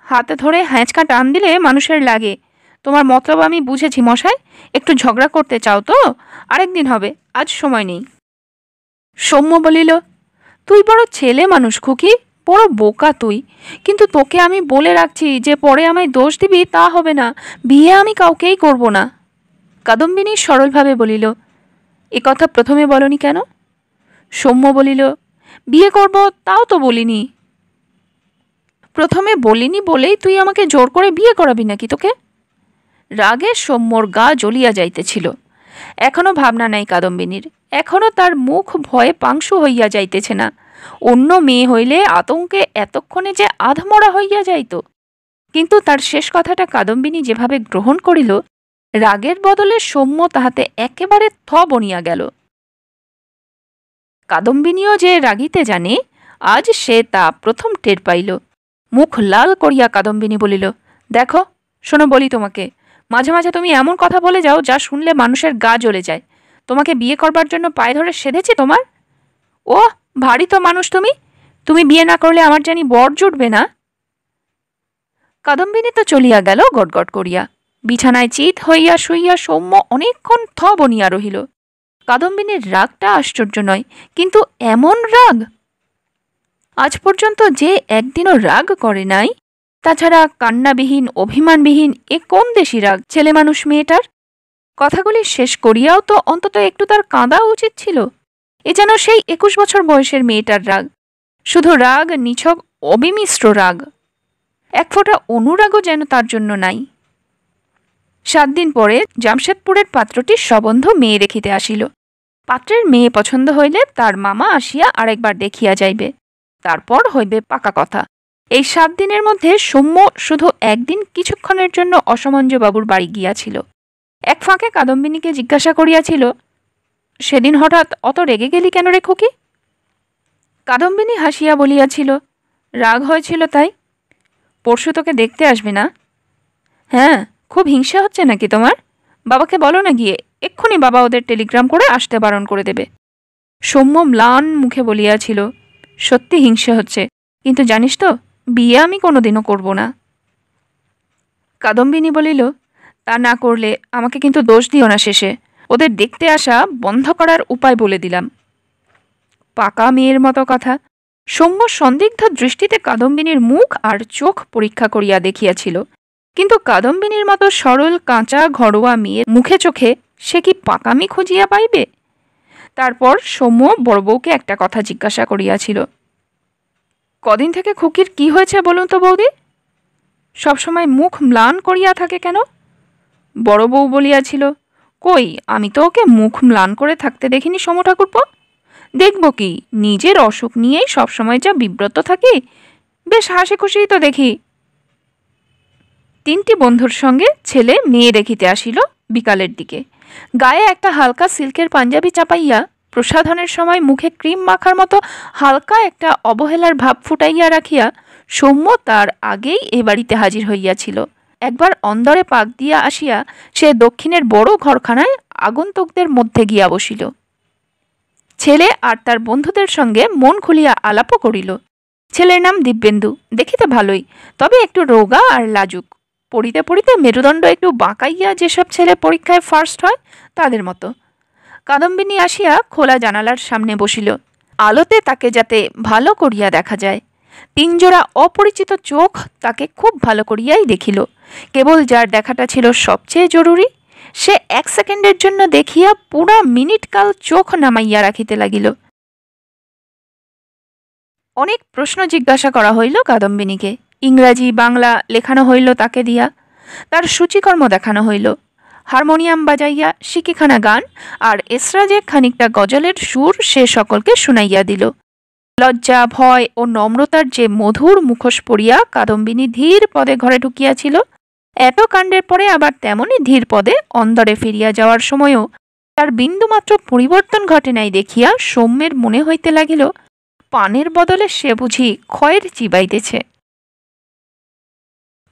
হাতে ধরে হ্যাঁচকা টান দিলে মানুষের লাগে। তোমার মতলব আমি বুঝেছি মশাই, একটু ঝগড়া করতে চাও তো? আরেকদিন হবে, আজ সময় নেই। সৌম্য বলিল, তুই বড় ছেলে মানুষ খুকি, বড় বোকা তুই, কিন্তু তোকে আমি বলে রাখছি যে পরে আমায় দোষ দিবি তা হবে না, বিয়ে আমি কাউকেই করব না। কাদম্বিনী সরলভাবে বলিল, এ কথা প্রথমে বলনি কেন? সৌম্য বলিল, বিয়ে করব তাও তো বলিনি। প্রথমে বলিনি বলেই তুই আমাকে জোর করে বিয়ে করাবি নাকি তোকে? রাগে সৌম্যর গা জ্বলিয়া যাইতেছিল। এখনো ভাবনা নাই কাদম্বিনীর, এখনো তার মুখ ভয়ে পাংশু হইয়া যাইতেছে না। অন্য মেয়ে হইলে আতঙ্কে এতক্ষণে যে আধমরা হইয়া যাইত। কিন্তু তার শেষ কথাটা কাদম্বিনী যেভাবে গ্রহণ করিল, রাগের বদলে সৌম্য তাহাতে একেবারে থ বনিয়া গেল। কাদম্বিনীও যে রাগিতে জানে, আজ সে তা প্রথম টের পাইল। মুখ লাল করিয়া কাদম্বিনী বলিল, দেখো, শোনো বলি তোমাকে, মাঝে মাঝে তুমি এমন কথা বলে যাও যা শুনলে মানুষের গা জ্বলে যায়। তোমাকে বিয়ে করবার জন্য পায়ে ধরে সেধেছি তোমার? ও ভারী তো মানুষ তুমি। তুমি বিয়ে না করলে আমার জানি বর জুটবে না। কাদম্বিনী তো চলিয়া গেল গটগট করিয়া। বিছানায় চিত হইয়া শুইয়া সৌম্য অনেকক্ষণ বনিয়া রহিল। কাদম্বিনীর রাগটা আশ্চর্য নয়, কিন্তু এমন রাগ! আজ পর্যন্ত যে একদিনও রাগ করে নাই। তাছাড়া কান্নাবিহীন, অভিমানবিহীন এ কোন দেশি রাগ ছেলে মানুষ মেয়েটার? কথাগুলি শেষ করিয়াও তো অন্তত একটু তার কাঁদা উচিত ছিল। এ যেন সেই 21 বছর বয়সের মেয়েটার রাগ, শুধু রাগ, নিছক অবিমিশ্র রাগ। এক ফোঁটা অনুরাগও যেন তার জন্য নাই। 7 দিন পরে জামশেদপুরের পাত্রটির সম্বন্ধ মেয়ে দেখিতে আসিল। পাত্রের মেয়ে পছন্দ হইলে তার মামা আসিয়া আরেকবার দেখিয়া যাইবে, তারপর হইবে পাকা কথা। এই 7 দিনের মধ্যে সৌম্য শুধু একদিন কিছুক্ষণের জন্য অসমঞ্জবাবুর বাড়ি গিয়াছিল। এক ফাঁকে কাদম্বিনীকে জিজ্ঞাসা করিয়াছিল, সেদিন হঠাৎ অত রেগে গেলি কেন রে খুকি? কাদম্বিনী হাসিয়া বলিয়াছিল, রাগ হয়েছিল তাই। পরশু তোকে দেখতে আসবে না? হ্যাঁ, খুব হিংসা হচ্ছে নাকি তোমার? বাবাকে বলো না গিয়ে, এক্ষুনি বাবা ওদের টেলিগ্রাম করে আসতে বারণ করে দেবে। সৌম্য ম্লান মুখে বলিয়াছিল, সত্যি হিংসা হচ্ছে, কিন্তু জানিস তো, বিয়ে আমি কোনোদিনও করব না। কাদম্বিনী বলিল, তা না করলে আমাকে কিন্তু দোষ দিও না শেষে। ওদের দেখতে আসা বন্ধ করার উপায় বলে দিলাম। পাকা মেয়ের মতো কথা। সৌম্য সন্দিগ্ধ দৃষ্টিতে কাদম্বিনীর মুখ আর চোখ পরীক্ষা করিয়া দেখিয়াছিল, কিন্তু কাদম্বিনীর মতো সরল, কাঁচা, ঘরোয়া মেয়ের মুখে চোখে সে কি পাকামি খুঁজিয়া পাইবে? তারপর সৌম্য বড় বউকে একটা কথা জিজ্ঞাসা করিয়াছিল, কদিন থেকে খুকির কি হয়েছে বলুন তো বৌদি? সবসময় মুখ ম্লান করিয়া থাকে কেন? বড় বউ বলিয়াছিল, কই, আমি তো ওকে মুখ ম্লান করে থাকতে দেখিনি সোম ঠাকুরপো। দেখব কি, নিজের অসুখ নিয়েই সবসময় যা বিব্রত থাকি, বেশ হাসি খুশিই তো দেখি। 3টি বন্ধুর সঙ্গে ছেলে মেয়ে দেখিতে আসিল বিকালের দিকে। গায়ে একটা হালকা সিল্কের পাঞ্জাবি চাপাইয়া, প্রসাধনের সময় মুখে ক্রিম মাখার মতো হালকা একটা অবহেলার ভাব ফুটাইয়া রাখিয়া সৌম্য তার আগেই এ বাড়িতে হাজির হইয়াছিল। একবার অন্দরে পাক দিয়া আসিয়া সে দক্ষিণের বড় ঘরখানায় আগন্তুকদের মধ্যে গিয়া বসিল। ছেলে আর তার বন্ধুদের সঙ্গে মন খুলিয়া আলাপও করিল। ছেলের নাম দিব্যেন্দু, দেখিতে ভালোই, তবে একটু রোগা আর লাজুক। পড়িতে পড়িতে মেরুদণ্ড একটু বাঁকাইয়া যেসব ছেলে পরীক্ষায় ফার্স্ট হয় তাদের মতো। কাদম্বিনী আসিয়া খোলা জানালার সামনে বসিল, আলোতে তাকে যাতে ভালো করিয়া দেখা যায়। 3 জোড়া অপরিচিত চোখ তাকে খুব ভালো করিয়াই দেখিল। কেবল যার দেখাটা ছিল সবচেয়ে জরুরি, সে 1 সেকেন্ডের জন্য দেখিয়া পুরা মিনিটকাল চোখ নামাইয়া রাখিতে লাগিল। অনেক প্রশ্ন জিজ্ঞাসা করা হইল কাদম্বিনীকে। ইংরাজি, বাংলা লেখানো হইল তাকে দিয়া। তার সূচিকর্ম দেখানো হইল। হারমোনিয়াম বাজাইয়া শিকিখানা গান আর এসরাজে খানিকটা গজলের সুর সে সকলকে শুনাইয়া দিল। লজ্জা, ভয় ও নম্রতার যে মধুর মুখোশ পরিয়া কাদম্বিনী ধীর পদে ঘরে ঢুকিয়াছিল, এত কাণ্ডের পরে আবার তেমনি ধীর পদে অন্দরে ফিরিয়া যাওয়ার সময়ও তার বিন্দুমাত্র পরিবর্তন ঘটে নাই দেখিয়া সৌম্যের মনে হইতে লাগিল, পানের বদলে সে বুঝি ক্ষয়ের চিবাইতেছে।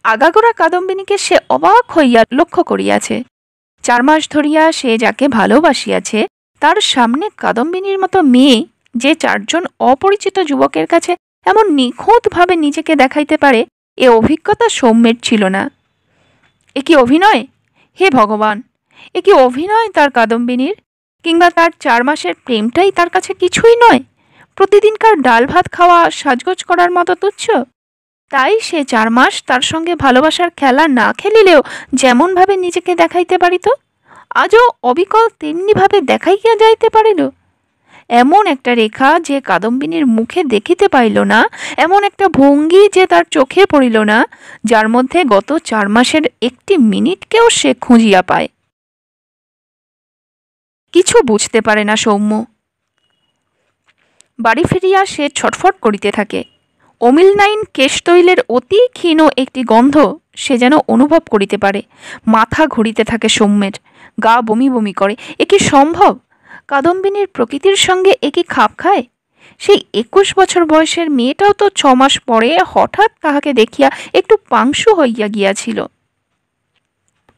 আগাগোড়া কাদম্বিনীকে সে অবাক হইয়া লক্ষ্য করিয়াছে। 4 মাস ধরিয়া সে যাকে ভালোবাসিয়াছে, তার সামনে কাদম্বিনীর মতো মেয়ে যে 4 জন অপরিচিত যুবকের কাছে এমন নিখুঁতভাবে নিজেকে দেখাইতে পারে, এ অভিজ্ঞতা সৌম্যের ছিল না। এ কি অভিনয়? হে ভগবান, এ কি অভিনয় তার কাদম্বিনীর? কিংবা তার 4 মাসের প্রেমটাই তার কাছে কিছুই নয়, প্রতিদিনকার ডাল ভাত খাওয়া, সাজগোজ করার মতো তুচ্ছ? তাই সে 4 মাস তার সঙ্গে ভালোবাসার খেলা না খেলিলেও যেমনভাবে নিজেকে দেখাইতে পারিত, আজও অবিকল তেমনিভাবে দেখাইয়া যাইতে পারিল। এমন একটা রেখা যে কাদম্বিনীর মুখে দেখিতে পাইল না, এমন একটা ভঙ্গি যে তার চোখে পড়িল না, যার মধ্যে গত 4 মাসের একটি মিনিটকেও সে খুঁজিয়া পায়। কিছু বুঝতে পারে না সৌম্য। বাড়ি ফিরিয়া সে ছটফট করিতে থাকে। অমিলনাইন কেশতৈলের অতি ক্ষীণ একটি গন্ধ সে যেন অনুভব করিতে পারে। মাথা ঘুরিতে থাকে সৌম্যের, গা বমি বমি করে। এ কি সম্ভব? কাদম্বিনীর প্রকৃতির সঙ্গে একই খাপ খায়? সেই 21 বছর বয়সের মেয়েটাও তো 6 মাস পরে হঠাৎ তাহাকে দেখিয়া একটু পাংশু হইয়া গিয়াছিল।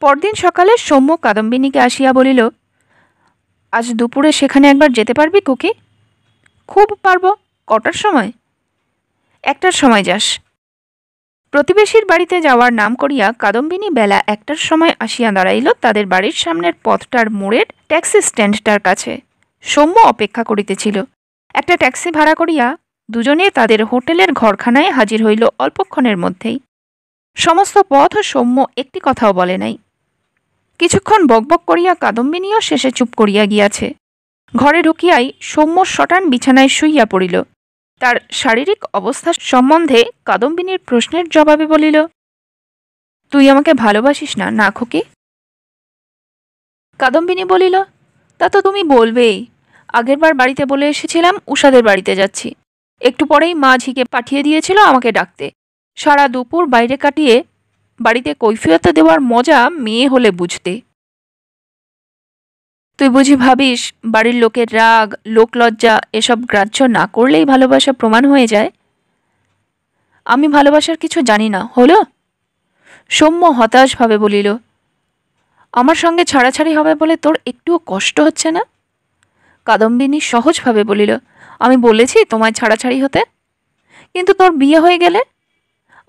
পরদিন সকালে সৌম্য কাদম্বিনীকে আসিয়া বলিল, আজ দুপুরে সেখানে একবার যেতে পারবি খুকি? খুব পারব। কটার সময়? 1টার সময় যাস। প্রতিবেশীর বাড়িতে যাওয়ার নাম করিয়া কাদম্বিনী বেলা 1টার সময় আসিয়া দাঁড়াইল তাদের বাড়ির সামনের পথটার মোড়ের ট্যাক্সি স্ট্যান্ডটার কাছে। সৌম্য অপেক্ষা করিতেছিল। একটা ট্যাক্সি ভাড়া করিয়া দুজনে তাদের হোটেলের ঘরখানায় হাজির হইল অল্পক্ষণের মধ্যেই। সমস্ত পথ সৌম্য একটি কথাও বলে নাই। কিছুক্ষণ বকবক করিয়া কাদম্বিনীও শেষে চুপ করিয়া গিয়াছে। ঘরে ঢুকিয়াই সৌম্য সটান বিছানায় শুইয়া পড়িল। তার শারীরিক অবস্থা সম্বন্ধে কাদম্বিনীর প্রশ্নের জবাবে বলিল, তুই আমাকে ভালোবাসিস না, না খুকি? কাদম্বিনী বলিল, তা তো তুমি বলবেই। আগেরবার বাড়িতে বলে এসেছিলাম উষাদের বাড়িতে যাচ্ছি। একটু পরেই মা ঝিকে পাঠিয়ে দিয়েছিল আমাকে ডাকতে। সারা দুপুর বাইরে কাটিয়ে বাড়িতে কৈফিয়ত দেওয়ার মজা মেয়ে হলে বুঝতে। তুই বুঝি ভাবিস বাড়ির লোকের রাগ, লোকলজ্জা এসব গ্রাহ্য না করলেই ভালোবাসা প্রমাণ হয়ে যায়? আমি ভালোবাসার কিছু জানি না, হলো? সৌম্য হতাশভাবে বলিল, আমার সঙ্গে ছাড়াছাড়ি হবে বলে তোর একটুও কষ্ট হচ্ছে না? কাদম্বিনী সহজভাবে বলিল, আমি বলেছি তোমায় ছাড়াছাড়ি হতে? কিন্তু তোর বিয়ে হয়ে গেলে?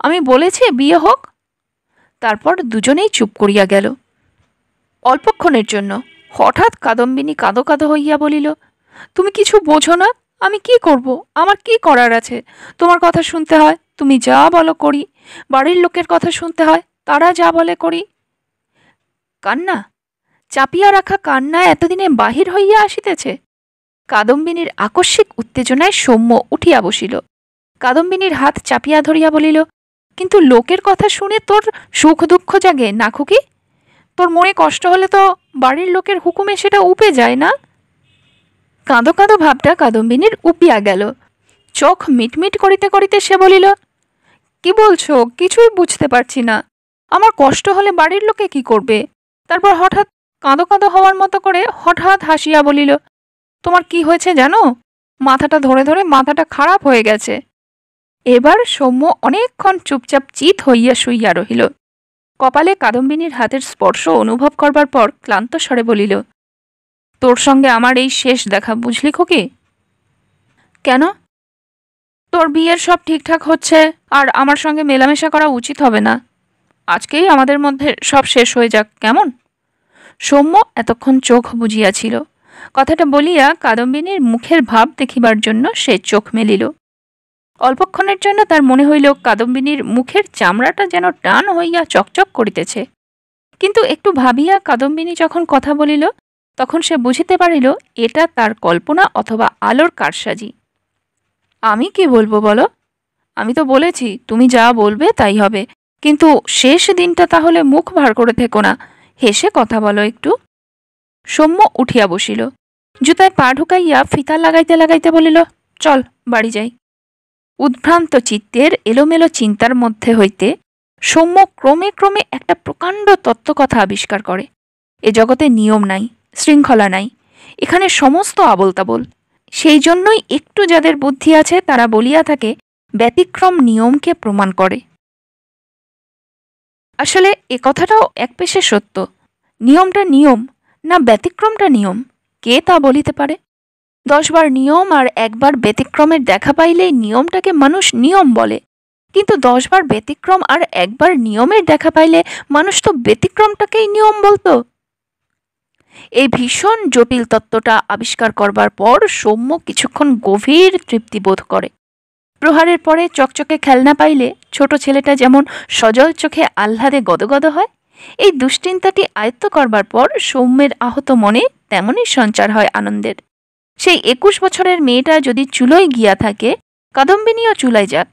আমি বলেছি বিয়ে হোক। তারপর দুজনেই চুপ করিয়া গেল। অল্পক্ষণের জন্য হঠাৎ কাদম্বিনী কাঁদো কাঁদো হইয়া বলিল, তুমি কিছু বোঝো না? আমি কি করব? আমার কি করার আছে? তোমার কথা শুনতে হয়, তুমি যা বলো করি। বাড়ির লোকের কথা শুনতে হয়, তারা যা বলে করি। কান্না, চাপিয়া রাখা কান্না এতদিনে বাহির হইয়া আসিতেছে। কাদম্বিনীর আকস্মিক উত্তেজনায় সৌম্য উঠিয়া বসিল। কাদম্বিনীর হাত চাপিয়া ধরিয়া বলিল, কিন্তু লোকের কথা শুনে তোর সুখ দুঃখ জাগে না খুকি? তোর মনে কষ্ট হলে তো বাড়ির লোকের হুকুমে সেটা উপে যায় না? কাঁদো কাঁদো ভাবটা কাদম্বিনীর উপিয়া গেল। চোখ মিটমিট করিতে করিতে সে বলিল, কি বলছো? কিছুই বুঝতে পারছি না। আমার কষ্ট হলে বাড়ির লোকে কি করবে? তারপর হঠাৎ কাঁদো কাঁদো হওয়ার মতো করে হঠাৎ হাসিয়া বলিল, তোমার কি হয়েছে জানো? মাথাটা ধরে ধরে মাথাটা খারাপ হয়ে গেছে। এবার সৌম্য অনেকক্ষণ চুপচাপ চিত হইয়া শুইয়া রহিল। কপালে কাদম্বিনীর হাতের স্পর্শ অনুভব করবার পর ক্লান্ত স্বরে বলিল, তোর সঙ্গে আমার এই শেষ দেখা, বুঝলি খুকি? কেন? তোর বিয়ের সব ঠিকঠাক হচ্ছে আর আমার সঙ্গে মেলামেশা করা উচিত হবে না। আজকেই আমাদের মধ্যে সব শেষ হয়ে যাক, কেমন? সৌম্য এতক্ষণ চোখ বুজিয়াছিল। কথাটা বলিয়া কাদম্বিনীর মুখের ভাব দেখিবার জন্য সে চোখ মেলিল। অল্পক্ষণের জন্য তার মনে হইল কাদম্বিনীর মুখের চামড়াটা যেন টান হইয়া চকচক করিতেছে। কিন্তু একটু ভাবিয়া কাদম্বিনী যখন কথা বলিল তখন সে বুঝিতে পারিল এটা তার কল্পনা অথবা আলোর কারসাজি। আমি কি বলবো বলো? আমি তো বলেছি তুমি যা বলবে তাই হবে, কিন্তু শেষ দিনটা তাহলে মুখ ভার করে থেকো না, হেসে কথা বলো একটু। সৌম্য উঠিয়া বসিল। জুতায় পা ঢুকাইয়া ফিতা লাগাইতে লাগাইতে বলিল, চল বাড়ি যাই। উদ্ভ্রান্ত চিত্তের এলোমেলো চিন্তার মধ্যে হইতে সৌম্য ক্রমে ক্রমে একটা প্রকাণ্ড তত্ত্বকথা আবিষ্কার করে। এ জগতে নিয়ম নাই, শৃঙ্খলা নাই, এখানে সমস্ত আবোল তাবোল। সেই জন্যই একটু যাদের বুদ্ধি আছে তারা বলিয়া থাকে ব্যতিক্রম নিয়মকে প্রমাণ করে। আসলে এ কথাটাও এক পেশে সত্য। নিয়মটা নিয়ম না ব্যতিক্রমটা নিয়ম, কে তা বলিতে পারে? 10 বার নিয়ম আর একবার ব্যতিক্রমের দেখা পাইলেই নিয়মটাকে মানুষ নিয়ম বলে, কিন্তু 10 বার ব্যতিক্রম আর একবার নিয়মের দেখা পাইলে মানুষ তো ব্যতিক্রমটাকেই নিয়ম বলতো। এই ভীষণ জটিল তত্ত্বটা আবিষ্কার করবার পর সৌম্য কিছুক্ষণ গভীর তৃপ্তি বোধ করে। প্রহারের পরে চকচকে খেলনা পাইলে ছোট ছেলেটা যেমন সজল চোখে আহ্লাদে গদগদ হয়, এই দুশ্চিন্তাটি আয়ত্ত করবার পর সৌম্যের আহত মনে তেমনই সঞ্চার হয় আনন্দের। সেই 21 বছরের মেয়েটা যদি চুলোয় গিয়া থাকে, কাদম্বিনীও চুলায় যাক।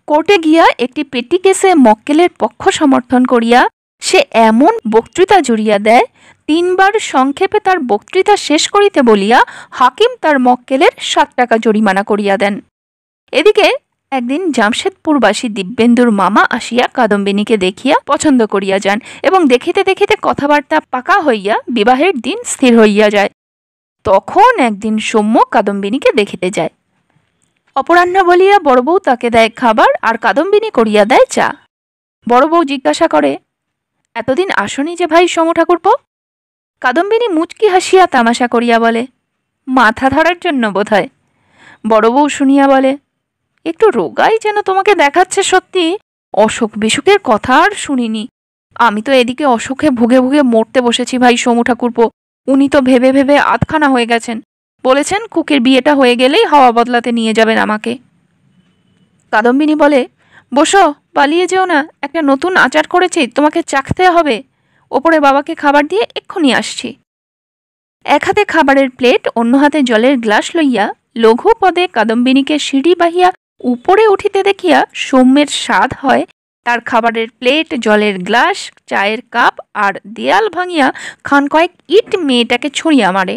কোর্টে গিয়া একটি পেটি কেসে মক্কেলের পক্ষ সমর্থন করিয়া সে এমন বক্তৃতা জুড়িয়া দেয়, 3 বার সংক্ষেপে তার বক্তৃতা শেষ করিতে বলিয়া হাকিম তার মক্কেলের 7 টাকা জরিমানা করিয়া দেন। এদিকে একদিন জামশেদপুরবাসী দিব্যেন্দুর মামা আসিয়া কাদম্বিনীকে দেখিয়া পছন্দ করিয়া যান এবং দেখিতে দেখিতে কথাবার্তা পাকা হইয়া বিবাহের দিন স্থির হইয়া যায়। তখন একদিন সৌম্য কাদম্বিনীকে দেখিতে যায়। অপরাহ্ন বলিয়া বড় বউ তাকে দেয় খাবার, আর কাদম্বিনী করিয়া দেয় চা। বড় বউ জিজ্ঞাসা করে, এতদিন আসনি যে ভাই সমু ঠাকুরপো? কাদম্বিনী মুচকি হাসিয়া তামাশা করিয়া বলে, মাথা ধরার জন্য বোধ হয়। বড় বউ শুনিয়া বলে, একটু রোগাই যেন তোমাকে দেখাচ্ছে সত্যি। অসুখ বিসুখের কথা আর শুনিনি। আমি তো এদিকে অসুখে ভুগে ভুগে মরতে বসেছি ভাই সমু ঠাকুরপো। উনি তো ভেবে ভেবে আধখানা হয়ে গেছেন। বলেছেন কুকের বিয়েটা হয়ে গেলেই হাওয়া বদলাতে নিয়ে যাবেন আমাকে। কাদম্বিনী বলে, বসো, পালিয়ে যেও না, একটা নতুন আচার করেছি, তোমাকে চাখতে হবে। ওপরে বাবাকে খাবার দিয়ে এক্ষুনি আসছি। এক হাতে খাবারের প্লেট, অন্য হাতে জলের গ্লাস লইয়া লঘু পদে কাদম্বিনীকে সিঁড়ি বাহিয়া উপরে উঠিতে দেখিয়া সৌম্যের স্বাদ হয় তার খাবারের প্লেট, জলের গ্লাস, চায়ের কাপ আর দেয়াল ভাঙিয়া খান কয়েক ইট মেয়েটাকে ছুঁড়িয়া মারে।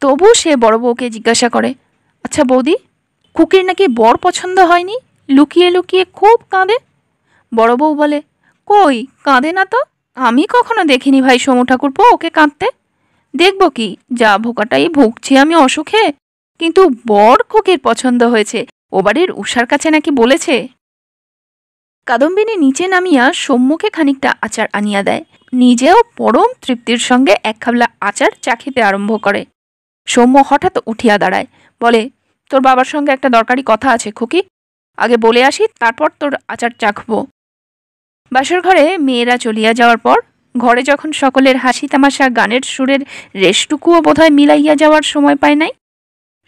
তবু সে বড় বউকে জিজ্ঞাসা করে, আচ্ছা বৌদি, খুকির নাকি বর পছন্দ হয়নি, লুকিয়ে লুকিয়ে খুব কাঁদে। বড় বউ বলে, কই কাঁদে না তো, আমি কখনো দেখিনি ভাই সমু ঠাকুরপো ওকে কাঁদতে। দেখব কি, যা ভোকাটাই ভুগছি আমি অসুখে। কিন্তু বর খুকির পছন্দ হয়েছে, ও বাড়ির উষার কাছে নাকি বলেছে। কাদম্বিনী নিচে নামিয়া সৌম্যকে খানিকটা আচার আনিয়া দেয়, নিজেও পরম তৃপ্তির সঙ্গে এক খাবলা আচার চাখিতে আরম্ভ করে। সৌম্য হঠাৎ উঠিয়া দাঁড়ায়, বলে, তোর বাবার সঙ্গে একটা দরকারি কথা আছে খুকি, আগে বলে আসি, তারপর তোর আচার চাখব। বাসর ঘরে মেয়েরা চলিয়া যাওয়ার পর ঘরে যখন সকলের হাসি তামাশা, গানের সুরের রেশটুকুও বোধহয় মিলাইয়া যাওয়ার সময় পায় নাই,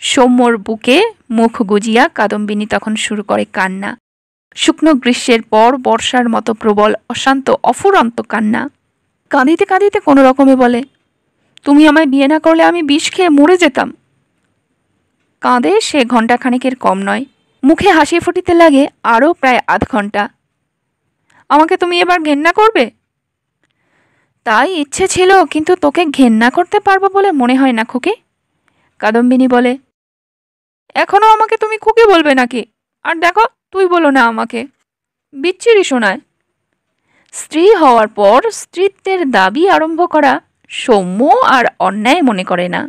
সৌম্যর বুকে মুখ গুজিয়া কাদম্বিনী তখন শুরু করে কান্না। শুকনো গ্রীষ্মের পর বর্ষার মতো প্রবল, অশান্ত, অফুরন্ত কান্না। কাঁদিতে কাঁদিতে কোনো রকমে বলে, তুমি আমায় বিয়ে না করলে আমি বিষ খেয়ে মরে যেতাম। কাঁদে সে ঘণ্টাখানেকের কম নয়, মুখে হাসি ফুটিতে লাগে আরও প্রায় আধ ঘণ্টা। আমাকে তুমি এবার ঘেন্না করবে? তাই ইচ্ছে ছিল, কিন্তু তোকে ঘেন্না করতে পারবো বলে মনে হয় না খুকি। কাদম্বিনী বলে, এখনো আমাকে তুমি খুকি বলবে নাকি? আর দেখো, তুই বলো না আমাকে, বিচ্ছিরি শোনায়। স্ত্রী হওয়ার পর স্ত্রীত্বের দাবি আরম্ভ করা সৌম্য আর অন্যায় মনে করে না।